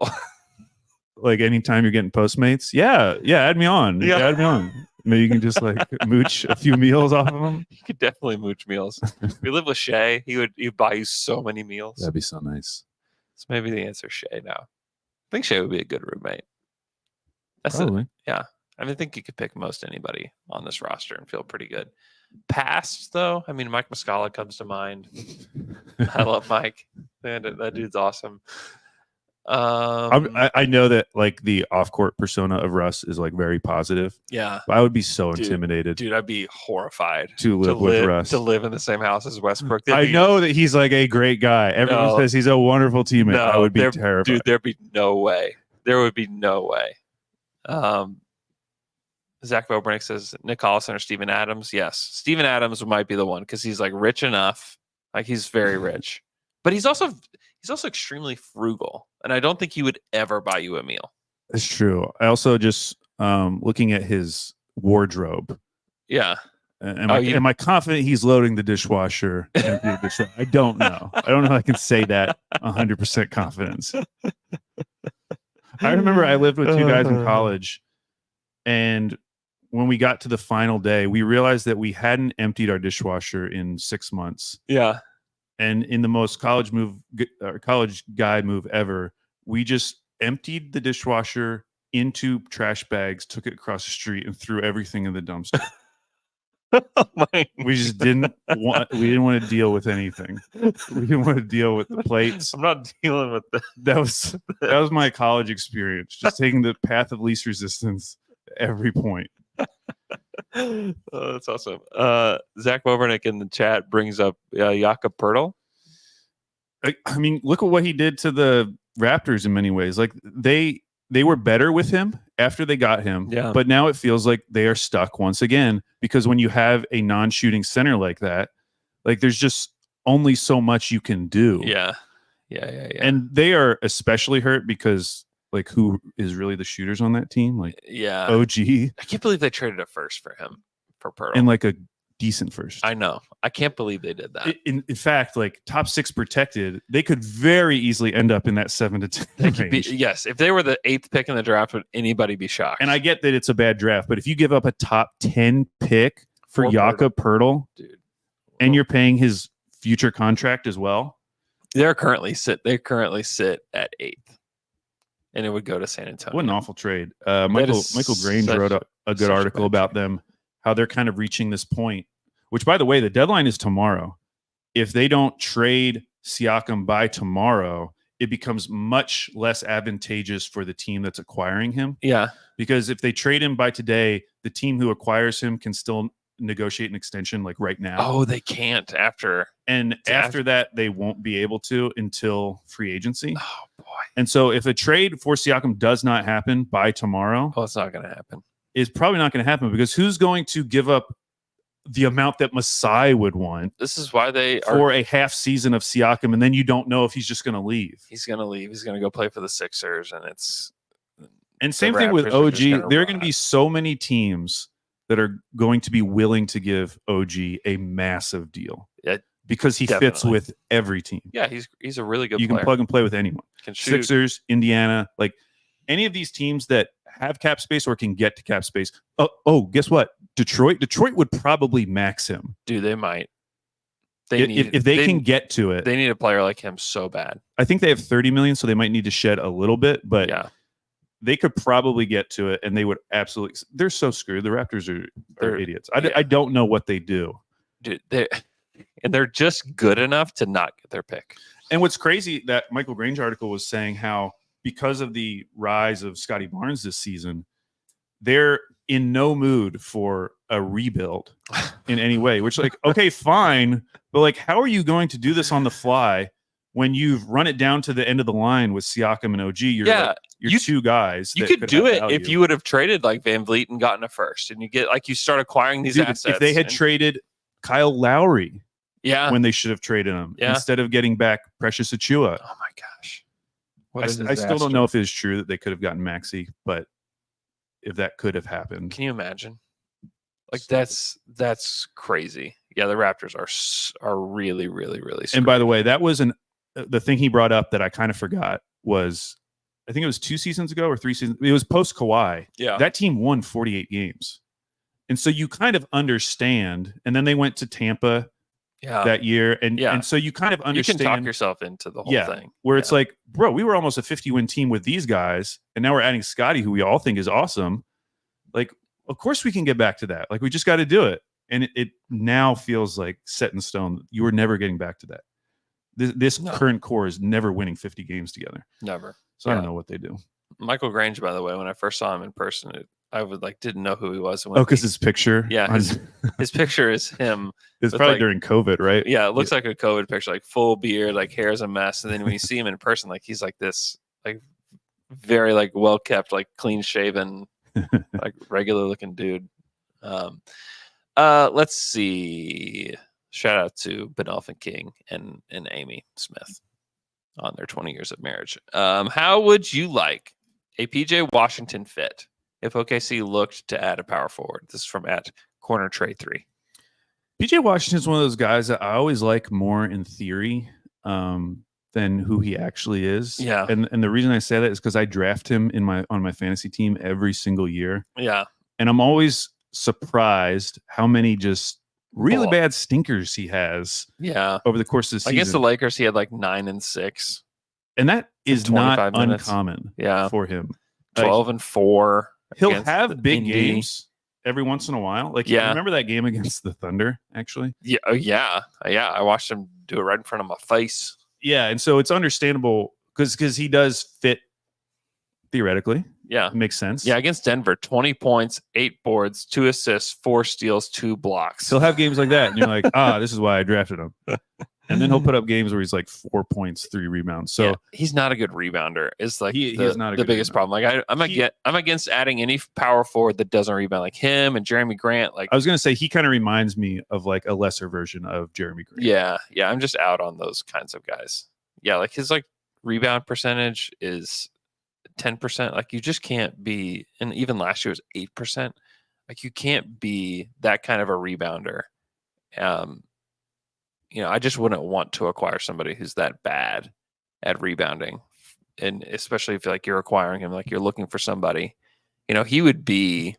Like anytime you're getting Postmates, yeah, add me on. Yeah. Add me on. Maybe you can just like mooch a few meals off of them. You could definitely mooch meals. If you live with Shay, he'd buy you so many meals. That'd be so nice. So maybe the answer is Shay now. I think Shay would be a good roommate. That's Probably. Yeah. I mean, I think you could pick most anybody on this roster and feel pretty good. Past, though, I mean, Mike Muscala comes to mind. I love Mike. Man, that dude's awesome. I know that like the off-court persona of Russ is like very positive. Yeah. I would be so intimidated. Dude, I'd be horrified to live with Russ. To live in the same house as Westbrook. I know that he's like a great guy. Everyone says he's a wonderful teammate. I would be terrified. Dude, there'd be no way. There would be no way. Zach Bobernick says Nick Collison or Steven Adams. Yes. Steven Adams might be the one because he's like rich enough. Like he's very rich. But he's also extremely frugal. And I don't think he would ever buy you a meal. It's true. I also just looking at his wardrobe. Yeah. Am I confident he's loading the dishwasher? I don't know. I don't know if I can say that 100% confidence. I remember I lived with two guys in college, and when we got to the final day, we realized that we hadn't emptied our dishwasher in 6 months. Yeah. And in the most college guy move ever, we just emptied the dishwasher into trash bags, took it across the street, and threw everything in the dumpster. We just didn't want to deal with anything. We didn't want to deal with the plates. I'm not dealing with that. That was my college experience, just taking the path of least resistance at every point. Oh, that's awesome. Zach Bobernick in the chat brings up Jakob Poeltl. I mean, look at what he did to the Raptors in many ways. Like they were better with him after they got him, but now it feels like they are stuck once again, because when you have a non-shooting center like that, like there's just only so much you can do. Yeah. And they are especially hurt because like who is really the shooters on that team? Like OG. I can't believe they traded a first for him for Poeltl. And like a decent first. I know. I can't believe they did that. In fact, like top 6 protected, they could very easily end up in that 7 to 10 They could be, range. yes, if they were the 8th pick in the draft, would anybody be shocked? And I get that it's a bad draft, but if you give up a top 10 pick for For Jakob Pertl, dude, and you're paying his future contract as well, they currently sit at 8th, and it would go to San Antonio. what an awful trade. Michael Grange wrote a good article about them, how they're kind of reaching this point, which, by the way, the deadline is tomorrow. If they don't trade Siakam by tomorrow, it becomes much less advantageous for the team that's acquiring him. Yeah, Because if they trade him by today, the team who acquires him can still negotiate an extension like right now. Oh, they can't after. And after that, they won't be able to until free agency. Oh boy. And so if a trade for Siakam does not happen by tomorrow, Well, it's not going to happen. it's probably not going to happen, because who's going to give up the amount that Masai would want This is why they are. for a half season of Siakam, and then you don't know if he's just going to leave? He's going to leave. He's going to go play for the Sixers, and it's. And same thing with Raptors are just OG. gonna There are going to rot. be so many teams that are going to be willing to give OG a massive deal. Yeah, because he fits definitely. with every team. Yeah, he's a really good You player. can plug and play with anyone. Can shoot. Sixers, Indiana, like any of these teams that have cap space or can get to cap space. Oh, guess what? Detroit would probably max him. Dude, they might. If they can get to it. They need a player like him so bad. I think they have 30 million, so they might need to shed a little bit, but Yeah. they could probably get to it, and they would absolutely. They're so screwed. The Raptors are They're- idiots. yeah. I don't know what they do. Dude, they're just good enough to not get their pick. And what's crazy, that Michael Grange article was saying how because of the rise of Scotty Barnes this season, they're in no mood for a rebuild in any way, which, like, okay, fine, but like, how are you going to do this on the fly when you've run it down to the end of the line with Siakam and OG? You're you- two guys. You that could do have it value. if you would have traded like Van Vliet and gotten a first, and you get like you start acquiring these Dude, assets. if they had and- traded Kyle Lowry yeah. when they should have traded him Yeah. instead of getting back Precious Achua. Oh my gosh. I still don't know if it's true that they could have gotten Maxey, but if that could have happened. Can you imagine? Like that's crazy. Yeah, the Raptors are really, really, really. And by the way, that was the thing he brought up that I kind of forgot was, I think it was 2 seasons ago or 3 seasons. It was post Kawhi. yeah, That team won 48 games. And so you kind of understand. And then they went to Tampa yeah. that year. And, Yeah. and so you kind of You understand can talk yourself into the whole Yeah. thing. where it's Yeah. like, bro, we were almost a 50-win team with these guys. And now we're adding Scotty, who we all think is awesome. Like, of course we can get back to that. Like, we just got to do it. And it now feels like set in stone. You were never getting back to that. This No. current core is never winning 50 games together. Never. So I don't Yeah. know what they do. Michael Grange, by the way, when I first saw him in person, I would didn't know who he was. Oh, because his picture. Yeah, on- his picture is him. it's with, probably like- during COVID, right? Yeah, it looks like a COVID picture, like full beard, like hair's a mess. And then when you see him in person, like he's like this, like very like well kept, like clean shaven, like regular looking dude. Let's see. Shout out to Benelphin King and Amy Smith on their 20 years of marriage. How would you like a PJ Washington fit if OKC looked to add a power forward? This is from @CornerTray3. PJ Washington's one of those guys that I always like more in theory than who he actually is. Yeah. And the reason I say that is because I draft him on my fantasy team every single year. Yeah. And I'm always surprised how many just really Ball. bad stinkers he has Yeah. over the course of the season. Against the Lakers, he had like 9 and 6. And that is not 25 minutes. uncommon Yeah. for him. 12 and 4. He'll against have the big Indy. games every once in a while. Like, Yeah. remember that game against the Thunder, actually? Yeah. Yeah. I watched him do it right in front of my face. Yeah. And so it's understandable because he does fit theoretically. Yeah. It makes sense. Yeah. Against Denver, 20 points, 8 boards, 2 assists, 4 steals, 2 blocks. He'll have games like that. And you're like, this is why I drafted him. And then he'll put up games where he's like 4 points, 3 rebounds. So Yeah, he's not a good rebounder. It's like He the, is not a the good biggest rebounder. problem. Like I'm against adding any power forward that doesn't rebound, like him and Jeremy Grant. Like I was going to say, he kind of reminds me of like a lesser version of Jeremy Grant. yeah, I'm just out on those kinds of guys. Yeah, like his like rebound percentage is 10%. Like you just can't be, and even last year was 8%. Like you can't be that kind of a rebounder I just wouldn't want to acquire somebody who's that bad at rebounding, and especially if like you're acquiring him, like you're looking for somebody, he would be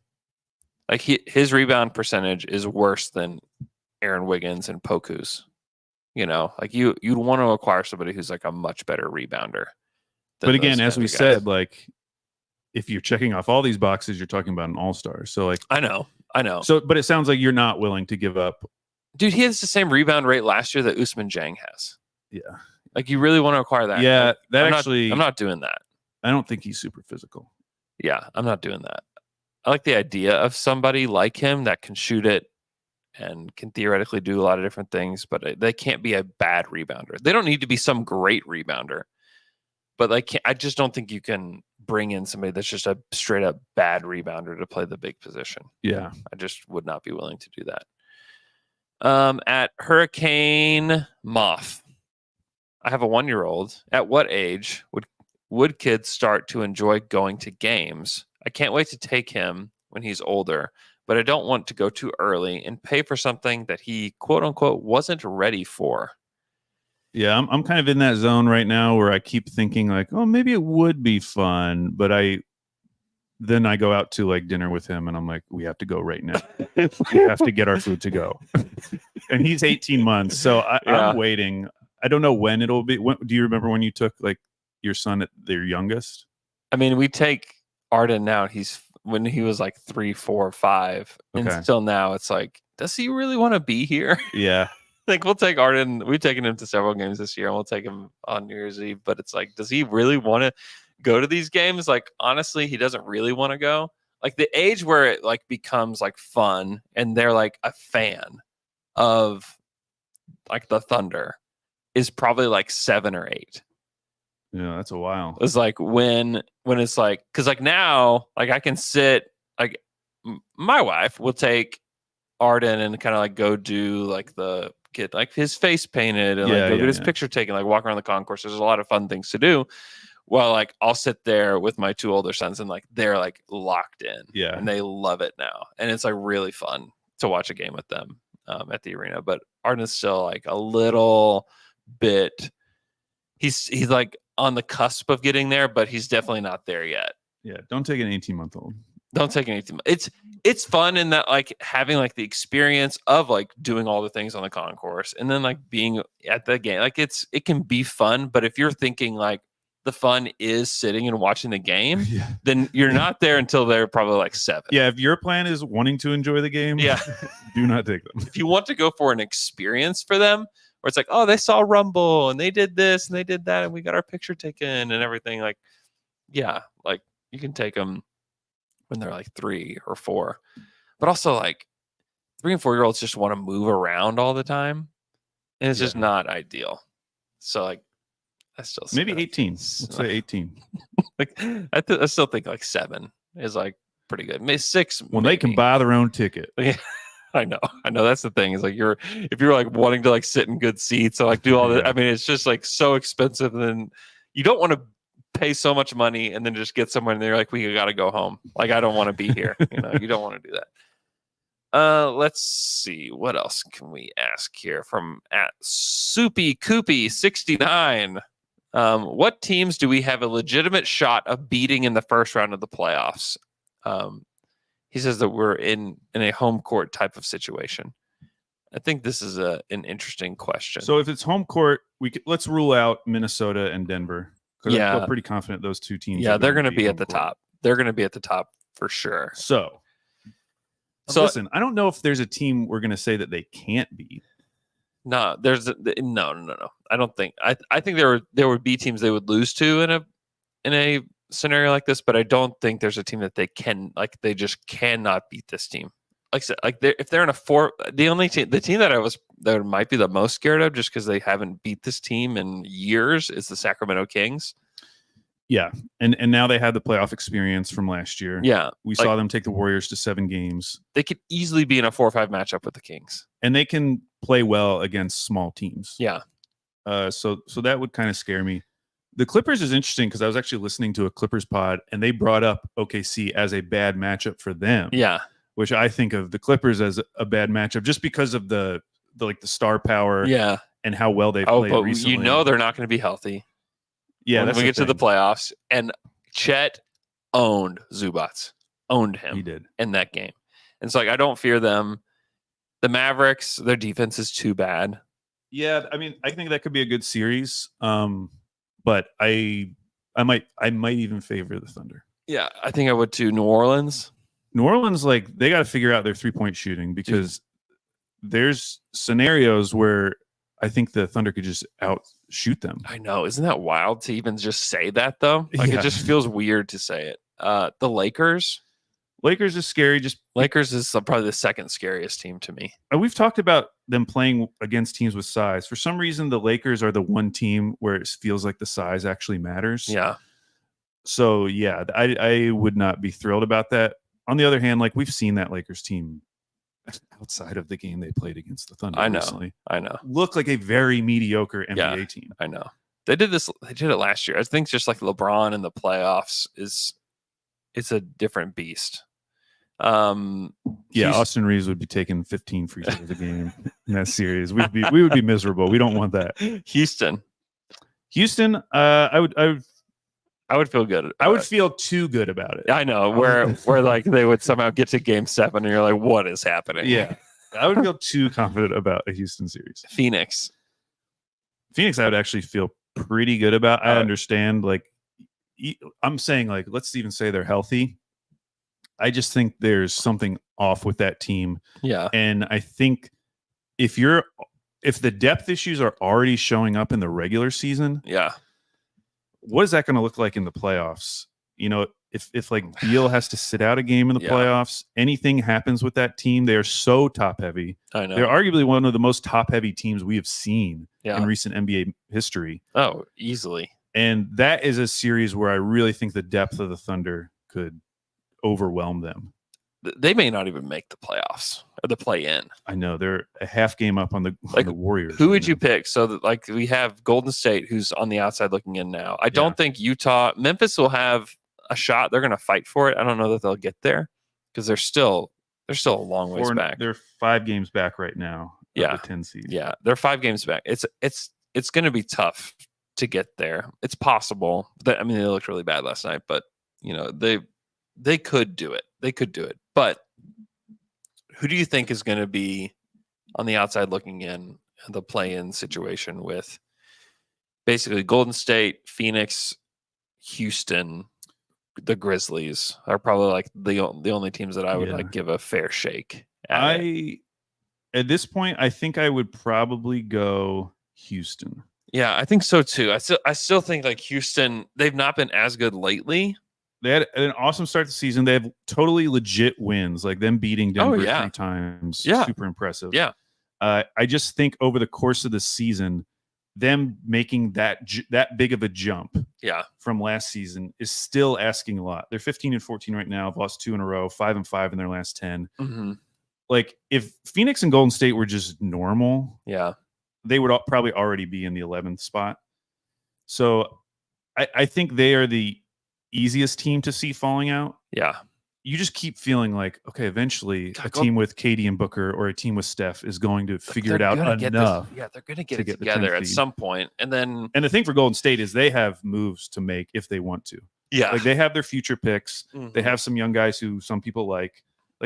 like his rebound percentage is worse than Aaron Wiggins and Poku's. Like you'd want to acquire somebody who's like a much better rebounder. But again, as we said, like if you're checking off all these boxes, you're talking about an all-star. So like I know. So, but it sounds like you're not willing to give up. Dude, he has the same rebound rate last year that Usman Jang has. Yeah. Like you really want to acquire that? Yeah, I'm not doing that. I don't think he's super physical. Yeah, I'm not doing that. I like the idea of somebody like him that can shoot it and can theoretically do a lot of different things, but they can't be a bad rebounder. They don't need to be some great rebounder, but I just don't think you can bring in somebody that's just a straight up bad rebounder to play the big position. Yeah. I just would not be willing to do that. At Hurricane Moth, I have a 1-year-old. At what age would kids start to enjoy going to games? I can't wait to take him when he's older, but I don't want to go too early and pay for something that he, quote unquote, wasn't ready for. Yeah, I'm kind of in that zone right now where I keep thinking like, oh, maybe it would be fun, but then I go out to like dinner with him and I'm like, we have to go right now. We have to get our food to go. And he's 18 months, so I'm waiting. I don't know when it'll be. Do you remember when you took like your son at their youngest? I mean, we take Arden now. When he was like 3, 4, 5, and still now it's like, does he really want to be here? Yeah. Like we'll take Arden. We've taken him to several games this year, and we'll take him on New Year's Eve. But it's like, does he really want to go to these games? Like honestly, he doesn't really want to go. Like the age where it like becomes like fun, and they're like a fan of like the Thunder is probably like 7 or 8. Yeah, that's a while. It's like when it's like, because like now, like I can sit, like my wife will take Arden and kind of like go do like get like his face painted and like go get his picture taken, like walk around the concourse. There's a lot of fun things to do. Well, like I'll sit there with my 2 older sons and like they're like locked in. Yeah. And they love it now. And it's like really fun to watch a game with them at the arena. But Arden is still like a little bit, he's like on the cusp of getting there, but he's definitely not there yet. Yeah. Don't take an 18-month-old. Don't take an 18-month. It's fun in that like having like the experience of like doing all the things on the concourse and then like being at the game. Like it can be fun, but if you're thinking like the fun is sitting and watching the game, then you're not there until they're probably like 7. Yeah, if your plan is wanting to enjoy the game, do not take them. If you want to go for an experience for them, where it's like, oh, they saw Rumble and they did this and they did that and we got our picture taken and everything, like, yeah, like you can take them when they're like 3 or 4. But also like 3 and 4-year-olds just want to move around all the time. And it's just not ideal. So like I still maybe 18. Let's say 18. Like I still think like 7 is like pretty good. Maybe 6 when they can buy their own ticket. Yeah, I know. That's the thing. Is like if you're like wanting to like sit in good seats or like do all that. I mean, it's just like so expensive. And then you don't want to pay so much money and then just get somewhere and they're like, we got to go home. Like I don't want to be here. You don't want to do that. Let's see. What else can we ask here from at Soupy Coopy 69? What teams do we have a legitimate shot of beating in the first round of the playoffs? He says that we're in a home court type of situation. I think this is an interesting question. So if it's home court, let's rule out Minnesota and Denver. Yeah, I'm pretty confident those 2 teams. Yeah, they're going to be at the top. They're going to be at the top for sure. So listen, I don't know if there's a team we're going to say that they can't beat. No, no. I don't think. I think there would be teams they would lose to in a scenario like this, but I don't think there's a team that they just cannot beat this team. Like I said, like if they're in a 4, the team that might be the most scared of, just because they haven't beat this team in years, is the Sacramento Kings. Yeah, and now they had the playoff experience from last year. Yeah, we saw them take the Warriors to 7 games. They could easily be in a 4 or 5 matchup with the Kings, and they can play well against small teams. Yeah. So that would kind of scare me. The Clippers is interesting because I was actually listening to a Clippers pod and they brought up OKC as a bad matchup for them. Yeah. Which I think of the Clippers as a bad matchup just because of the the star power Yeah. and how well they Oh, played but recently. you know they're not going to be healthy. Yeah, when that's we the get to the thing. playoffs, and Chet owned Zubats, owned him He did. in that game. And it's like I don't fear them. The Mavericks, their defense is too bad. Yeah, I mean, I think that could be a good series. But I might even favor the Thunder. Yeah, I think I would too. New Orleans. New Orleans, like, they got to figure out their 3-point shooting because there's scenarios where I think the Thunder could just outshoot them. I know. Isn't that wild to even just say that though? Like Yeah. it just feels weird to say it. The Lakers. Lakers is scary. Lakers is probably the second scariest team to me. We've talked about them playing against teams with size. For some reason, the Lakers are the one team where it feels like the size actually matters. Yeah. So yeah, I would not be thrilled about that. On the other hand, like, we've seen that Lakers team outside of the game they played against the Thunder I know. recently I know. look like a very mediocre NBA team. I know. They did this. They did it last year. I think just like LeBron in the playoffs it's a different beast. Yeah, Austin Reeves would be taking 15 free throws a game in that series. We would be miserable. We don't want that. Houston, I would feel good. I would feel too good about it. I know where like they would somehow get to game 7 and you're like, what is happening? Yeah. I would feel too confident about a Houston series. Phoenix, I would actually feel pretty good about. I understand, like, I'm saying, like, let's even say they're healthy. I just think there's something off with that team. Yeah. And I think if the depth issues are already showing up in the regular season, Yeah. what is that going to look like in the playoffs? You know, if like Beal has to sit out a game in the playoffs, anything happens with that team, they are so top heavy. I know. They're arguably one of the most top heavy teams we have seen Yeah. in recent NBA history. Oh, easily. And that is a series where I really think the depth of the Thunder could overwhelm them. They may not even make the playoffs or the play-in. I know they're a half game up on the Warriors. Who would you pick? So that, like, we have Golden State, who's on the outside looking in now. I don't think Memphis will have a shot. They're going to fight for it. I don't know that they'll get there because they're still a long ways back. They're 5 games back right now. Yeah, the 10 seed. Yeah, they're 5 games back. It's going to be tough to get there. It's possible. I mean, they looked really bad last night, but you know they could do it. They could do it. But who do you think is going to be on the outside looking in the play-in situation with basically Golden State, Phoenix, Houston, the Grizzlies are probably like the only teams that I would like give a fair shake at. At this point, I think I would probably go Houston. Yeah, I think so too. I still think like Houston, they've not been as good lately. They had an awesome start to the season. They have totally legit wins, like them beating Denver 3 times. Yeah. Super impressive. Yeah. I just think over the course of the season, them making that big of a jump from last season is still asking a lot. They're 15-14 right now. Have lost 2 in a row, 5-5 in their last 10. Mm-hmm. Like, if Phoenix and Golden State were just normal, they would probably already be in the 11th spot. So I think they are the easiest team to see falling out. Yeah. You just keep feeling like, okay, eventually a team with KD and Booker or a team with Steph is going to figure it out enough. They're going to get it together at some point. And the thing for Golden State is they have moves to make if they want to. Yeah. Like, they have their future picks. Mm-hmm. They have some young guys who some people like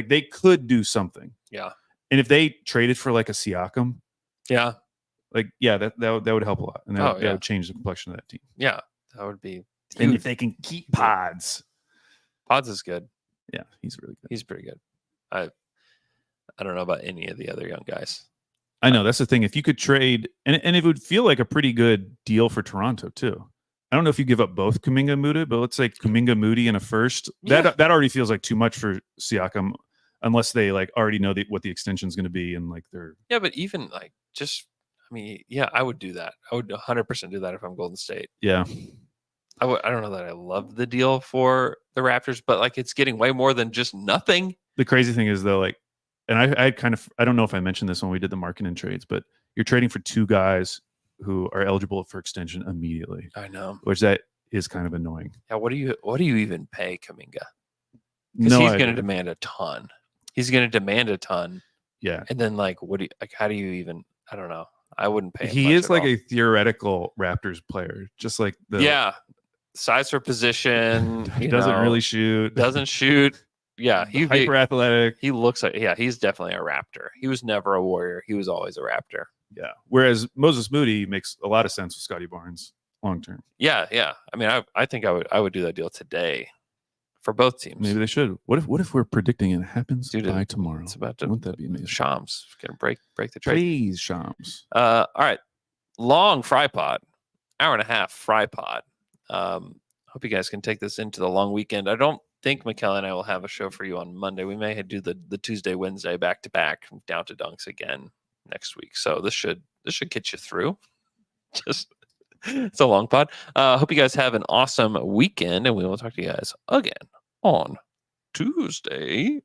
they could do something. Yeah. And if they traded for like a Siakam, that would help a lot. And that would change the complexion of that team. Yeah. That would be. And if they can keep Pods is good. Yeah, he's really good. He's pretty good. I don't know about any of the other young guys. I know that's the thing. If you could trade, and it would feel like a pretty good deal for Toronto too. I don't know if you give up both Kuminga and Moody, but let's say Kuminga, Moody, and a first. That already feels like too much for Siakam, unless they like already know what the extension is going to be and like they're. Yeah, but even like I would do that. I would 100% do that if I'm Golden State. Yeah. I don't know that I love the deal for the Raptors, but like it's getting way more than just nothing. The crazy thing is though, like, and I don't know if I mentioned this when we did the marketing trades, but you're trading for 2 guys who are eligible for extension immediately. I know, which that is kind of annoying. Yeah, what do you even pay Kuminga? Because he's going to demand a ton. He's going to demand a ton. Yeah. And then like, what do you like? How do you even? I don't know. I wouldn't pay. He is like a theoretical Raptors player, just like size for position. He doesn't really shoot. Doesn't shoot. Yeah, he's hyper athletic. He looks like he's definitely a Raptor. He was never a Warrior. He was always a Raptor. Yeah. Whereas Moses Moody makes a lot of sense with Scotty Barnes long term. Yeah. I mean, I think I would do that deal today for both teams. Maybe they should. What if we're predicting it happens by tomorrow? It's about to. Wouldn't that be amazing? Shams gonna break the trade. Please, Shams. All right. Long FriPod, hour and a half FriPod. Hope you guys can take this into the long weekend. I don't think McKellar and I will have a show for you on Monday. We may do the Tuesday, Wednesday back to back down to dunks again next week. So this should get you through. Just it's a long pod. Hope you guys have an awesome weekend, and we will talk to you guys again on Tuesday.